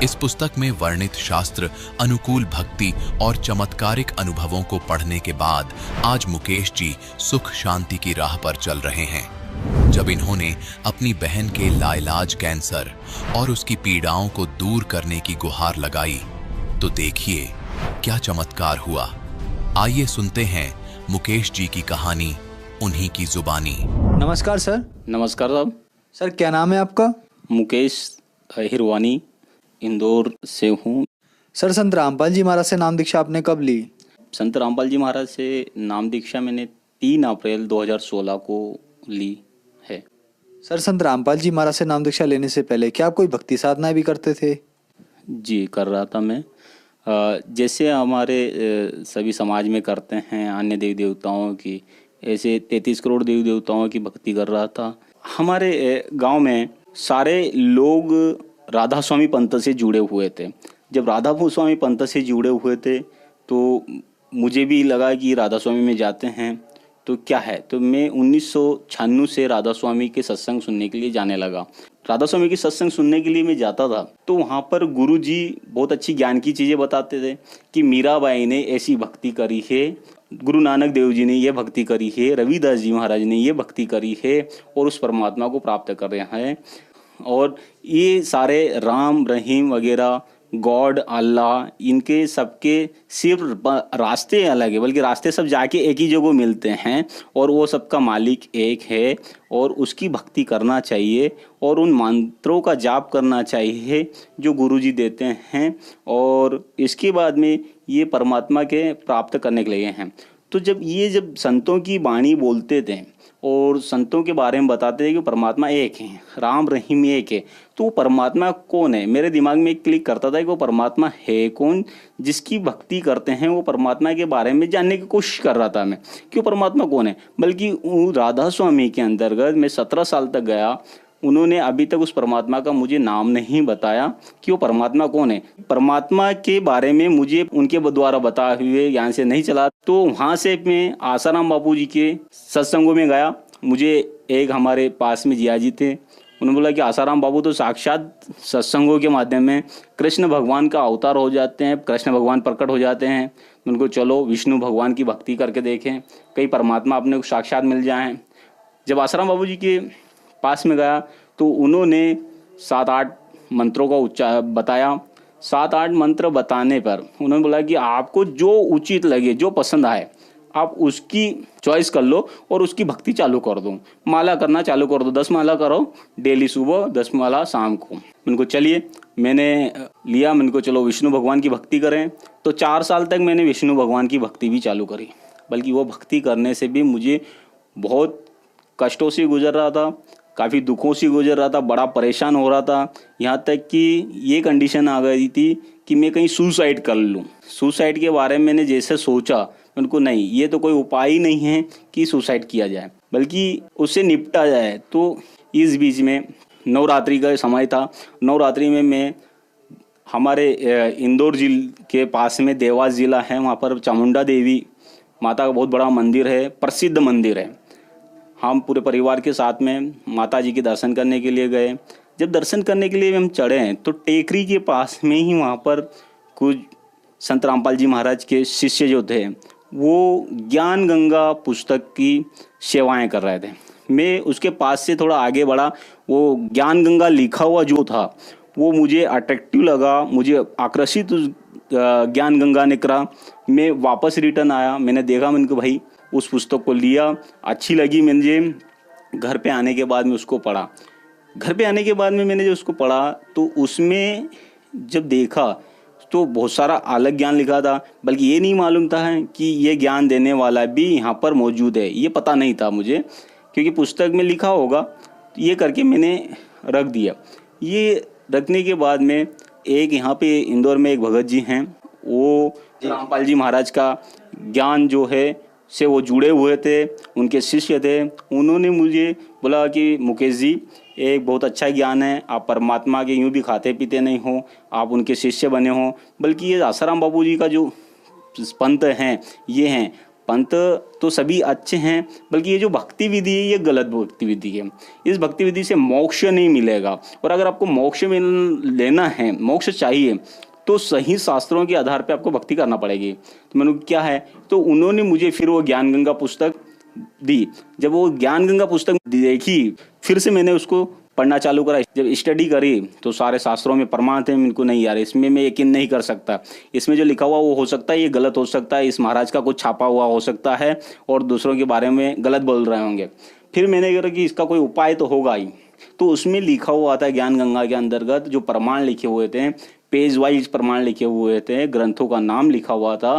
इस पुस्तक में वर्णित शास्त्र, अनुकूल भक्ति और चमत्कारिक अनुभवों को पढ़ने के बाद आज मुकेश जी सुख शांति की राह पर चल रहे हैं। जब इन्होंने अपनी बहन के लाइलाज कैंसर और उसकी पीड़ाओं को दूर करने की गुहार लगाई तो देखिए क्या चमत्कार हुआ। आइए सुनते हैं मुकेश जी की कहानी उन्हीं की जुबानी। नमस्कार सर। नमस्कार साहब। सर क्या नाम है आपका? मुकेश हिरवानी, इंदौर से हूँ। सर संत रामपाल जी महाराज से नाम दीक्षा आपने कब ली? संत रामपाल जी महाराज से नाम दीक्षा मैंने 3 अप्रैल 2016 को ली है। सर संत रामपाल जी महाराज से नाम दीक्षा लेने से पहले क्या आप कोई भक्ति साधनाएं भी करते थे? जी कर रहा था मैं। जैसे हमारे सभी समाज में करते हैं अन्य देवी देवताओं की, ऐसे 33 करोड़ देवी देवताओं की भक्ति कर रहा था। हमारे गांव में सारे लोग राधा स्वामी पंथ से जुड़े हुए थे। जब राधा स्वामी पंथ से जुड़े हुए थे तो मुझे भी लगा कि राधा स्वामी में जाते हैं तो क्या है, तो मैं 1996 से राधा स्वामी के सत्संग सुनने के लिए जाने लगा। राधा स्वामी के सत्संग सुनने के लिए मैं जाता था तो वहाँ पर गुरु जी बहुत अच्छी ज्ञान की चीज़ें बताते थे कि मीराबाई ने ऐसी भक्ति करी है, गुरु नानक देव जी ने ये भक्ति करी है, रविदास जी महाराज ने ये भक्ति करी है और उस परमात्मा को प्राप्त कर रहे हैं। और ये सारे राम रहीम वगैरह गॉड, अल्लाह, इनके सबके सिर्फ रास्ते अलग है, बल्कि रास्ते सब जाके एक ही जगह मिलते हैं और वो सबका मालिक एक है और उसकी भक्ति करना चाहिए और उन मंत्रों का जाप करना चाहिए जो गुरुजी देते हैं और इसके बाद में ये परमात्मा के प्राप्त करने के लिए हैं। तो जब संतों की वाणी बोलते थे और संतों के बारे में बताते थे कि परमात्मा एक है, राम रहीम एक है, तो वो परमात्मा कौन है, मेरे दिमाग में क्लिक करता था कि वो परमात्मा है कौन। जिसकी भक्ति करते हैं वो परमात्मा के बारे में जानने की कोशिश कर रहा था मैं कि वो परमात्मा कौन है। बल्कि राधा स्वामी के अंतर्गत मैं 17 साल तक गया, उन्होंने अभी तक उस परमात्मा का मुझे नाम नहीं बताया कि वो परमात्मा कौन है। परमात्मा के बारे में मुझे उनके द्वारा बताए हुए ज्ञान से नहीं चला। तो वहाँ से मैं आसाराम बापू जी के सत्संगों में गया। मुझे एक हमारे पास में जिया जी थे, उन्होंने बोला कि आसाराम बाबू तो साक्षात सत्संगों के माध्यम में कृष्ण भगवान का अवतार हो जाते हैं, कृष्ण भगवान प्रकट हो जाते हैं। उनको चलो विष्णु भगवान की भक्ति करके देखें, कई परमात्मा अपने को साक्षात मिल जाएं। जब आसाराम बाबू जी के पास में गया तो उन्होंने 7-8 मंत्रों का बताया। 7-8 मंत्र बताने पर उन्होंने बोला कि आपको जो उचित लगे, जो पसंद आए, आप उसकी चॉइस कर लो और उसकी भक्ति चालू कर दो, माला करना चालू कर दो। 10 माला करो डेली, सुबह 10 माला शाम को। उनको चलिए मैंने लिया, मैंने को चलो विष्णु भगवान की भक्ति करें। तो 4 साल तक मैंने विष्णु भगवान की भक्ति भी चालू करी। बल्कि वो भक्ति करने से भी मुझे बहुत कष्टों से गुजर रहा था, काफ़ी दुखों से गुजर रहा था, बड़ा परेशान हो रहा था। यहाँ तक कि ये कंडीशन आ गई थी कि मैं कहीं सुसाइड कर लूँ। सुसाइड के बारे में मैंने जैसे सोचा, उनको नहीं, ये तो कोई उपाय ही नहीं है कि सुसाइड किया जाए, बल्कि उससे निपटा जाए। तो इस बीच में नवरात्रि का समय था। नवरात्रि में मैं हमारे इंदौर जिले के पास में देवास ज़िला है, वहाँ पर चामुंडा देवी माता का बहुत बड़ा मंदिर है, प्रसिद्ध मंदिर है। हम पूरे परिवार के साथ में माता जी के दर्शन करने के लिए गए। जब दर्शन करने के लिए हम चढ़े तो टेकरी के पास में ही वहाँ पर कुछ संत रामपाल जी महाराज के शिष्य जो थे वो ज्ञान गंगा पुस्तक की सेवाएं कर रहे थे। मैं उसके पास से थोड़ा आगे बढ़ा, वो ज्ञान गंगा लिखा हुआ जो था वो मुझे अट्रैक्टिव लगा, मुझे आकर्षित ज्ञान गंगा ने करा। मैं वापस रिटर्न आया, मैंने देखा, मैंने कहा भाई उस पुस्तक को लिया, अच्छी लगी मुझे। घर पे आने के बाद में उसको पढ़ा। घर पे आने के बाद में मैंने जब उसको पढ़ा तो उसमें जब देखा तो बहुत सारा अलग ज्ञान लिखा था, बल्कि ये नहीं मालूम था कि ये ज्ञान देने वाला भी यहाँ पर मौजूद है, ये पता नहीं था मुझे, क्योंकि पुस्तक में लिखा होगा। ये करके मैंने रख दिया। ये रखने के बाद में एक यहाँ पे इंदौर में एक भगत जी हैं, वो रामपाल जी महाराज का ज्ञान जो है से वो जुड़े हुए थे, उनके शिष्य थे। उन्होंने मुझे बोला कि मुकेश जी एक बहुत अच्छा ज्ञान है, आप परमात्मा के यूं भी खाते पीते नहीं हो, आप उनके शिष्य बने हो। बल्कि ये आसाराम बापू जी का जो पंथ हैं, ये हैं पंथ तो सभी अच्छे हैं, बल्कि ये जो भक्ति विधि है ये गलत भक्ति विधि है। इस भक्ति विधि से मोक्ष नहीं मिलेगा, और अगर आपको मोक्ष लेना है, मोक्ष चाहिए, तो सही शास्त्रों के आधार पे आपको भक्ति करना पड़ेगी। तो मैंने क्या है, तो उन्होंने मुझे फिर वो ज्ञान गंगा पुस्तक दी। जब वो ज्ञान गंगा पुस्तक देखी, फिर से मैंने उसको पढ़ना चालू करा। जब स्टडी करी तो सारे शास्त्रों में प्रमाण थे। इनको नहीं यार, इसमें मैं यकीन नहीं कर सकता, इसमें जो लिखा हुआ वो हो सकता है ये गलत हो सकता है, इस महाराज का कुछ छापा हुआ हो सकता है और दूसरों के बारे में गलत बोल रहे होंगे। फिर मैंने कहा कि इसका कोई उपाय तो होगा ही। तो उसमें लिखा हुआ था ज्ञान गंगा के अंतर्गत जो प्रमाण लिखे हुए थे, पेज वाइज प्रमाण लिखे हुए थे, ग्रंथों का नाम लिखा हुआ था।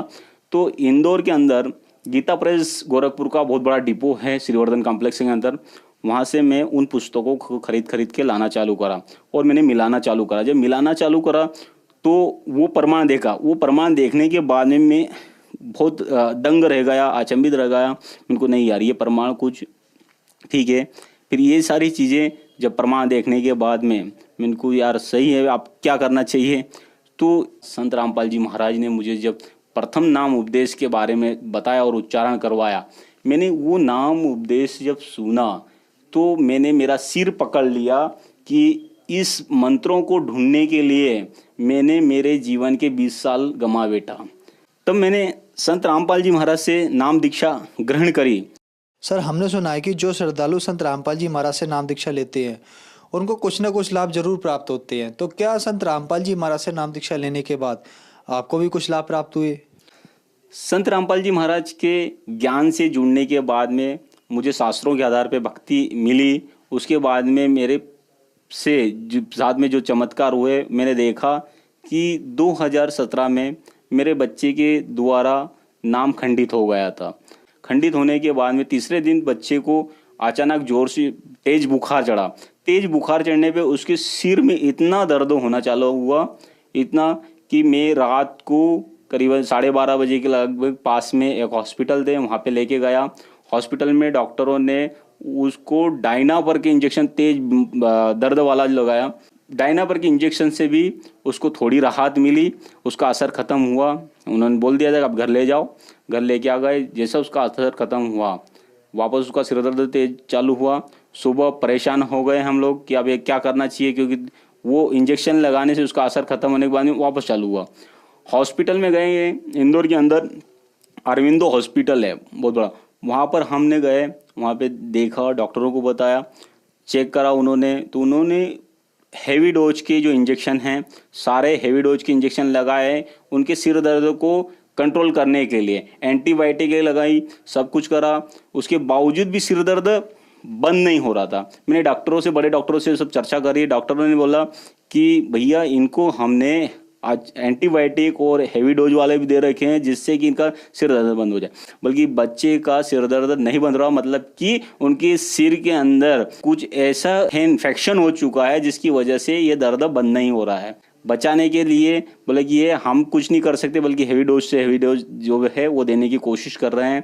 तो इंदौर के अंदर गीता प्रेस गोरखपुर का बहुत बड़ा डिपो है श्रीवर्धन कॉम्प्लेक्स के अंदर, वहाँ से मैं उन पुस्तकों को खरीद के लाना चालू करा और मैंने मिलाना चालू करा। जब मिलाना चालू करा तो वो प्रमाण देखा। वो प्रमाण देखने के बाद में मैं बहुत दंग रह गया, अचंभित रह गया। उनको नहीं यार, ये प्रमाण कुछ ठीक है। फिर ये सारी चीज़ें जब प्रमाण देखने के बाद में इनको यार सही है, आप क्या करना चाहिए। तो संत रामपाल जी महाराज ने मुझे जब प्रथम नाम उपदेश के बारे में बताया और उच्चारण करवाया, मैंने वो नाम उपदेश जब सुना तो मैंने मेरा सिर पकड़ लिया कि इस मंत्रों को ढूंढने के लिए मैंने मेरे जीवन के 20 साल गंवा बैठा। तब मैंने संत रामपाल जी महाराज से नाम दीक्षा ग्रहण करी। सर, हमने सुना है कि जो श्रद्धालु संत रामपाल जी महाराज से नाम दीक्षा लेते हैं उनको कुछ ना कुछ लाभ जरूर प्राप्त होते हैं। तो क्या संत रामपाल जी महाराज से नाम दीक्षा लेने के बाद आपको भी कुछ लाभ प्राप्त हुए? संत रामपाल जी महाराज के ज्ञान से जुड़ने के बाद में मुझे शास्त्रों के आधार पर भक्ति मिली। उसके बाद में मेरे से साथ में जो चमत्कार हुए, मैंने देखा कि 2017 में मेरे बच्चे के द्वारा नाम खंडित हो गया था। खंडित होने के बाद में तीसरे दिन बच्चे को अचानक जोर से तेज बुखार चढ़ा। तेज बुखार चढ़ने पे उसके सिर में इतना दर्द होना चालू हुआ, इतना कि मैं रात को करीबन 12:30 बजे के लगभग पास में एक हॉस्पिटल थे, वहाँ पे लेके गया। हॉस्पिटल में डॉक्टरों ने उसको डायनापर के इंजेक्शन तेज दर्द वाला लगाया। डायनापर के इंजेक्शन से भी उसको थोड़ी राहत मिली, उसका असर ख़त्म हुआ। उन्होंने बोल दिया था कि आप घर ले जाओ। घर लेके आ गए। जैसा उसका असर ख़त्म हुआ, वापस उसका सिर दर्द तेज चालू हुआ। सुबह परेशान हो गए हम लोग कि अब ये क्या करना चाहिए, क्योंकि वो इंजेक्शन लगाने से उसका असर ख़त्म होने के बाद में वापस चालू हुआ। हॉस्पिटल में गए, इंदौर के अंदर अरविंदो हॉस्पिटल है बहुत बड़ा, वहाँ पर हमने गए, वहाँ पे देखा, डॉक्टरों को बताया, चेक करा उन्होंने। तो उन्होंने हैवी डोज के जो इंजेक्शन हैं, सारे हैवी डोज के इंजेक्शन लगाए उनके सिर दर्द को कंट्रोल करने के लिए। एंटीबायोटिक लगाई, सब कुछ करा, उसके बावजूद भी सिर दर्द बंद नहीं हो रहा था। मैंने डॉक्टरों से, बड़े डॉक्टरों से सब चर्चा करी। डॉक्टरों ने बोला कि भैया इनको हमने आज एंटीबायोटिक और हैवी डोज वाले भी दे रखे हैं जिससे कि इनका सिर दर्द बंद हो जाए, बल्कि बच्चे का सिर दर्द नहीं बंद रहा, मतलब कि उनके सिर के अंदर कुछ ऐसा इन्फेक्शन हो चुका है जिसकी वजह से ये दर्द बंद नहीं हो रहा है। बचाने के लिए बोले कि ये हम कुछ नहीं कर सकते, बल्कि हैवी डोज से हैवी डोज जो है वो देने की कोशिश कर रहे हैं।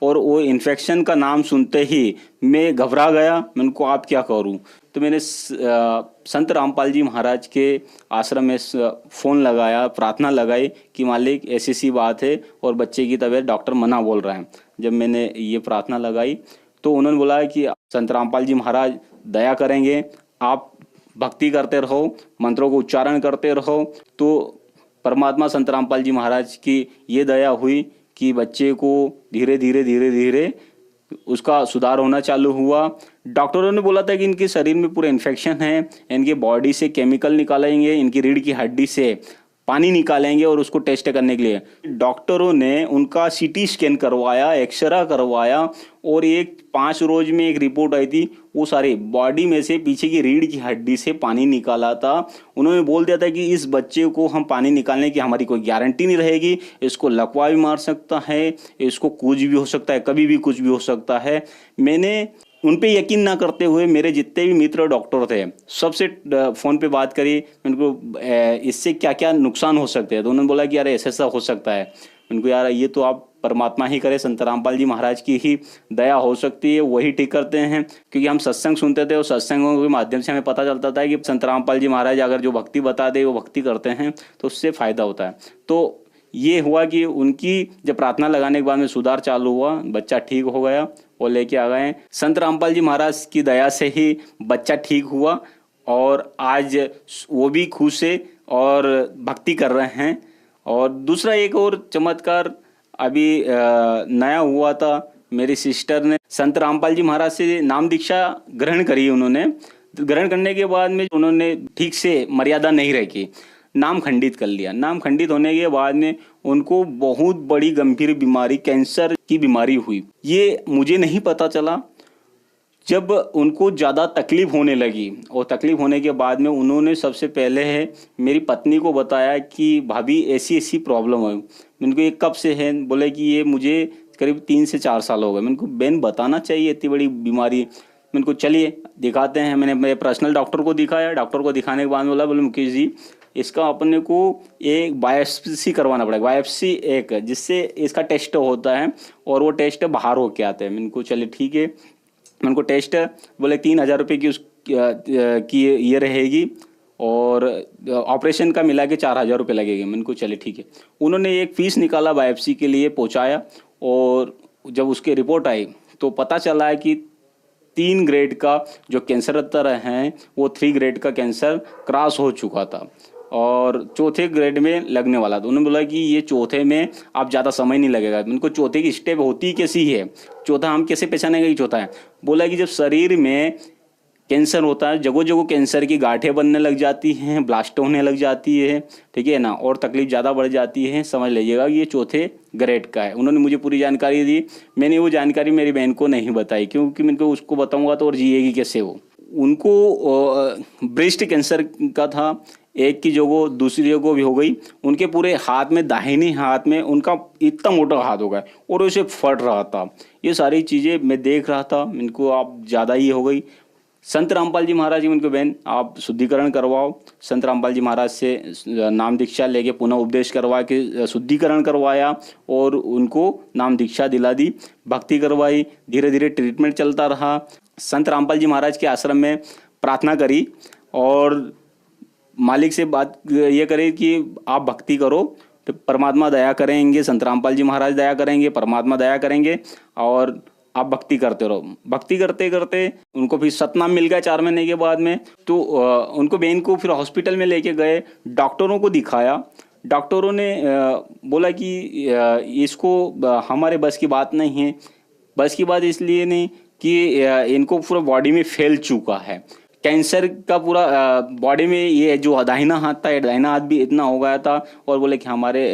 और वो इन्फेक्शन का नाम सुनते ही मैं घबरा गया। मैंने को आप क्या करूं? तो मैंने संत रामपाल जी महाराज के आश्रम में फ़ोन लगाया, प्रार्थना लगाई कि मालिक ऐसी सी बात है और बच्चे की तबीयत डॉक्टर मना बोल रहे हैं। जब मैंने ये प्रार्थना लगाई तो उन्होंने बोला कि संत रामपाल जी महाराज दया करेंगे, आप भक्ति करते रहो, मंत्रों को उच्चारण करते रहो। तो परमात्मा संत रामपाल जी महाराज की ये दया हुई कि बच्चे को धीरे धीरे उसका सुधार होना चालू हुआ। डॉक्टरों ने बोला था कि इनके शरीर में पूरा इन्फेक्शन है, इनके बॉडी से केमिकल निकालेंगे, इनकी रीढ़ की हड्डी से पानी निकालेंगे और उसको टेस्ट करने के लिए डॉक्टरों ने उनका सीटी स्कैन करवाया, एक्सरा करवाया और 5 रोज में एक रिपोर्ट आई थी। वो सारे बॉडी में से पीछे की रीढ़ की हड्डी से पानी निकाला था। उन्होंने बोल दिया था कि इस बच्चे को हम पानी निकालने की हमारी कोई गारंटी नहीं रहेगी, इसको लकवा भी मार सकता है, इसको कुछ भी हो सकता है, कभी भी कुछ भी हो सकता है। मैंने उन पे यकीन ना करते हुए मेरे जितने भी मित्र डॉक्टर थे सबसे फ़ोन पे बात करी, उनको इससे क्या क्या नुकसान हो सकते हैं। तो उन्होंने बोला कि यार ऐसा हो सकता है। उनको यार ये तो आप परमात्मा ही करे, संत रामपाल जी महाराज की ही दया हो सकती है, वही ठीक करते हैं। क्योंकि हम सत्संग सुनते थे और सत्संगों के माध्यम से हमें पता चलता था कि संत रामपाल जी महाराज अगर जो भक्ति बता दे वो भक्ति करते हैं तो उससे फ़ायदा होता है। तो ये हुआ कि उनकी जब प्रार्थना लगाने के बाद में सुधार चालू हुआ, बच्चा ठीक हो गया और लेके आ गए। संत रामपाल जी महाराज की दया से ही बच्चा ठीक हुआ और आज वो भी खुश है और भक्ति कर रहे हैं। और दूसरा एक और चमत्कार अभी नया हुआ था, मेरी सिस्टर ने संत रामपाल जी महाराज से नाम दीक्षा ग्रहण करी। उन्होंने ग्रहण करने के बाद में उन्होंने ठीक से मर्यादा नहीं रखी, नाम खंडित कर लिया। नाम खंडित होने के बाद में उनको बहुत बड़ी गंभीर बीमारी, कैंसर की बीमारी हुई। ये मुझे नहीं पता चला। जब उनको ज़्यादा तकलीफ होने लगी और तकलीफ होने के बाद में उन्होंने सबसे पहले है मेरी पत्नी को बताया कि भाभी ऐसी ऐसी प्रॉब्लम है। उनको ये कब से है? बोले कि ये मुझे करीब 3 से 4 साल हो गए। मैंने को बहन बताना चाहिए, इतनी बड़ी बीमारी। मैंने को चलिए दिखाते हैं। मैंने मेरे पर्सनल डॉक्टर को दिखाया। डॉक्टर को दिखाने के बाद बोले मुकेश जी इसका अपने को एक बायोप्सी करवाना पड़ेगा। बायोप्सी एक जिससे इसका टेस्ट होता है और वो टेस्ट बाहर होके आते हैं। मैंने को चलिए ठीक है। मैंने को टेस्ट बोले 3,000 रुपये की ये रहेगी और ऑपरेशन का मिला के 4,000 रुपये लगेंगे। मैंने को चलिए ठीक है। उन्होंने एक फ़ीस निकाला, बायोप्सी के लिए पहुंचाया और जब उसकी रिपोर्ट आई तो पता चला है कि 3 ग्रेड का जो कैंसर है वो 3 ग्रेड का कैंसर क्रॉस हो चुका था और 4थे ग्रेड में लगने वाला था। उन्होंने बोला कि ये 4थे में आप ज़्यादा समय नहीं लगेगा। उनको 4थे की स्टेप होती कैसी है, चौथा हम कैसे पहचानेंगे कि चौथा है? बोला कि जब शरीर में कैंसर होता है, जगह जगह कैंसर की गांठें बनने लग जाती हैं, ब्लास्ट होने लग जाती है, ठीक है ना, और तकलीफ ज़्यादा बढ़ जाती है। समझ लीजिएगा ये चौथे ग्रेड का है। उन्होंने मुझे पूरी जानकारी दी, मैंने वो जानकारी मेरी बहन को नहीं बताई, क्योंकि मैं उनको उसको बताऊंगा तो और जिएगी कैसे वो। उनको ब्रेस्ट कैंसर का था, एक की जगह दूसरी जगह भी हो गई। उनके पूरे हाथ में, दाहिने हाथ में उनका इतना मोटा हाथ हो गया और उसे फट रहा था। ये सारी चीज़ें मैं देख रहा था, इनको आप ज़्यादा ही हो गई। संत रामपाल जी महाराज जी, उनके बहन आप शुद्धिकरण करवाओ। संत रामपाल जी महाराज से नाम दीक्षा लेके पुनः उपदेश करवा के शुद्धिकरण करवाया और उनको नाम दीक्षा दिला दी, भक्ति करवाई। धीरे धीरे ट्रीटमेंट चलता रहा। संत रामपाल जी महाराज के आश्रम में प्रार्थना करी और मालिक से बात ये करे कि आप भक्ति करो तो परमात्मा दया करेंगे, संत रामपाल जी महाराज दया करेंगे, परमात्मा दया करेंगे और आप भक्ति करते रहो। भक्ति करते करते उनको फिर सतनाम मिल गया 4 महीने के बाद में। तो उनको बहन को फिर हॉस्पिटल में लेके गए, डॉक्टरों को दिखाया। डॉक्टरों ने बोला कि इसको हमारे बस की बात नहीं है। बस की बात इसलिए नहीं कि इनको पूरा बॉडी में फैल चुका है कैंसर का, पूरा बॉडी में। ये जो दाहिना हाथ था, दाहिना हाथ भी इतना हो गया था और बोले कि हमारे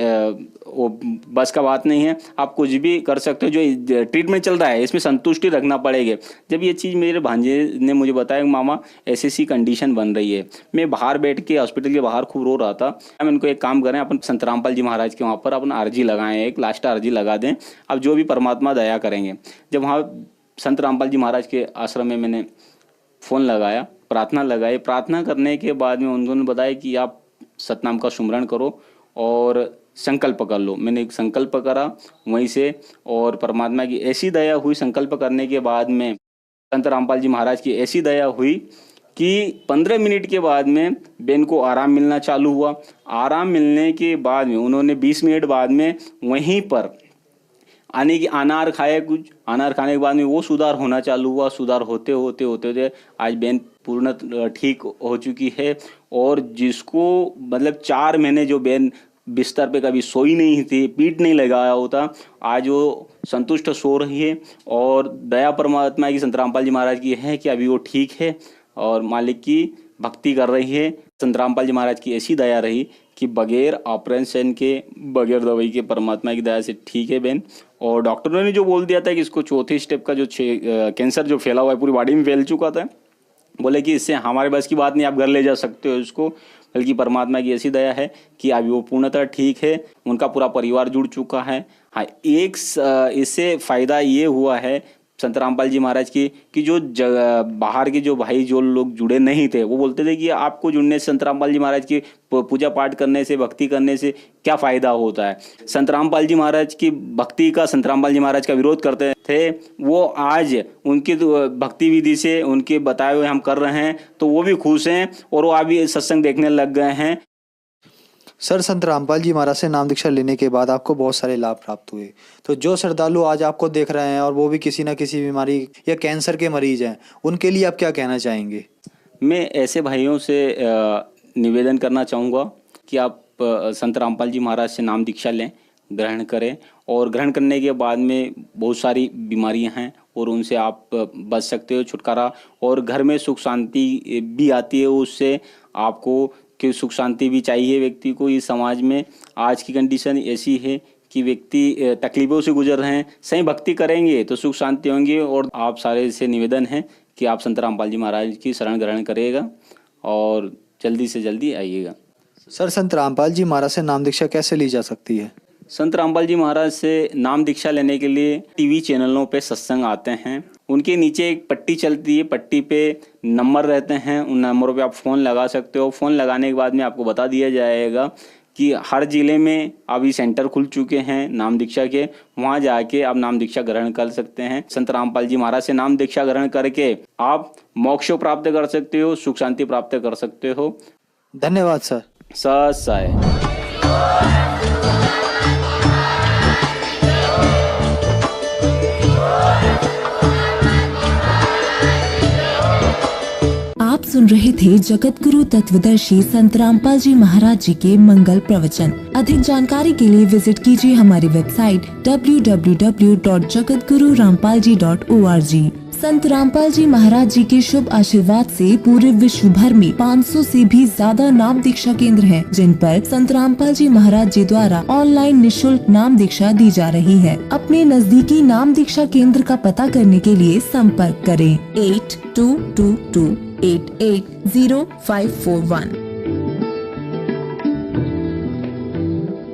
वो बस का बात नहीं है, आप कुछ भी कर सकते हो, जो ट्रीटमेंट चल रहा है इसमें संतुष्टि रखना पड़ेगी। जब ये चीज़ मेरे भांजे ने मुझे बताया, मामा ऐसी कंडीशन बन रही है, मैं बाहर बैठ के हॉस्पिटल के बाहर खूब रो रहा था। हम इनको एक काम करें, अपन संत रामपाल जी महाराज के वहाँ पर अपन अर्जी लगाएं, एक लास्ट अर्जी लगा दें, अब जो भी परमात्मा दया करेंगे। जब वहाँ संत रामपाल जी महाराज के आश्रम में मैंने फ़ोन लगाया, प्रार्थना लगाई। प्रार्थना करने के बाद में उन्होंने बताया कि आप सतनाम का सुमरण करो और संकल्प कर लो। मैंने एक संकल्प करा वहीं से और परमात्मा की ऐसी दया हुई। संकल्प करने के बाद में संत रामपाल जी महाराज की ऐसी दया हुई कि 15 मिनट के बाद में बहन को आराम मिलना चालू हुआ। आराम मिलने के बाद में उन्होंने 20 मिनट बाद में वहीं पर आने की अनार खाए, कुछ अनार खाने के बाद में वो सुधार होना चालू हुआ। सुधार होते होते होते होते आज बहन पूर्ण ठीक हो चुकी है। और जिसको मतलब 4 महीने जो बहन बिस्तर पे कभी सोई नहीं थी, पीठ नहीं लगाया होता, आज वो संतुष्ट सो रही है। और दया परमात्मा की, संत रामपाल जी महाराज की है कि अभी वो ठीक है और मालिक की भक्ति कर रही है। संत रामपाल जी महाराज की ऐसी दया रही कि बगैर ऑपरेशन के, बगैर दवाई के परमात्मा की दया से ठीक है बहन। और डॉक्टरों ने जो बोल दिया था कि इसको चौथे स्टेप का जो कैंसर जो फैला हुआ है, पूरी बॉडी में फैल चुका था, बोले कि इससे हमारे बस की बात नहीं, आप घर ले जा सकते हो इसको, बल्कि परमात्मा की ऐसी दया है कि अभी वो पूर्णतः ठीक है। उनका पूरा परिवार जुड़ चुका है। हाँ, एक इससे फ़ायदा ये हुआ है संत रामपाल जी महाराज की कि जो बाहर के जो भाई जो लोग जुड़े नहीं थे, वो बोलते थे कि आपको जुड़ने से, संत रामपाल जी महाराज की पूजा पाठ करने से, भक्ति करने से क्या फ़ायदा होता है। संत रामपाल जी महाराज की भक्ति का, संत रामपाल जी महाराज का विरोध करते थे, वो आज उनकी भक्ति विधि से उनके बताए हुए हम कर रहे हैं तो वो भी खुश हैं और वो अभी सत्संग देखने लग गए हैं। सर, संत रामपाल जी महाराज से नाम दीक्षा लेने के बाद आपको बहुत सारे लाभ प्राप्त हुए, तो जो श्रद्धालु आज आपको देख रहे हैं और वो भी किसी न किसी बीमारी या कैंसर के मरीज हैं, उनके लिए आप क्या कहना चाहेंगे? मैं ऐसे भाइयों से निवेदन करना चाहूँगा कि आप संत रामपाल जी महाराज से नाम दीक्षा लें, ग्रहण करें। और ग्रहण करने के बाद में बहुत सारी बीमारियां हैं और उनसे आप बच सकते हो, छुटकारा, और घर में सुख शांति भी आती है उससे। आपको कि सुख शांति भी चाहिए व्यक्ति को। इस समाज में आज की कंडीशन ऐसी है कि व्यक्ति तकलीफ़ों से गुजर रहे हैं। सही भक्ति करेंगे तो सुख शांति होंगी। और आप सारे से निवेदन है कि आप संत रामपाल जी महाराज की शरण ग्रहण करिएगा और जल्दी से जल्दी आइएगा। सर, संत रामपाल जी महाराज से नाम दीक्षा कैसे ली जा सकती है? संत रामपाल जी महाराज से नाम दीक्षा लेने के लिए टीवी चैनलों पे सत्संग आते हैं, उनके नीचे एक पट्टी चलती है, पट्टी पे नंबर रहते हैं, उन नंबरों पे आप फ़ोन लगा सकते हो। फ़ोन लगाने के बाद में आपको बता दिया जाएगा कि हर ज़िले में अभी सेंटर खुल चुके हैं नाम दीक्षा के, वहाँ जाके आप नाम दीक्षा ग्रहण कर सकते हैं। संत रामपाल जी महाराज से नाम दीक्षा ग्रहण करके आप मोक्ष प्राप्त कर सकते हो, सुख शांति प्राप्त कर सकते हो। धन्यवाद सर। सत साई। आप सुन रहे थे जगत गुरु तत्वदर्शी संत रामपाल जी महाराज जी के मंगल प्रवचन। अधिक जानकारी के लिए विजिट कीजिए हमारी वेबसाइट www.jagatgururampalji.org। संत रामपाल जी महाराज जी के शुभ आशीर्वाद से पूरे विश्व भर में 500 से भी ज्यादा नाम दीक्षा केंद्र हैं, जिन पर संत रामपाल जी महाराज जी द्वारा ऑनलाइन निःशुल्क नाम दीक्षा दी जा रही है। अपने नजदीकी नाम दीक्षा केंद्र का पता करने के लिए संपर्क करें 8222880541।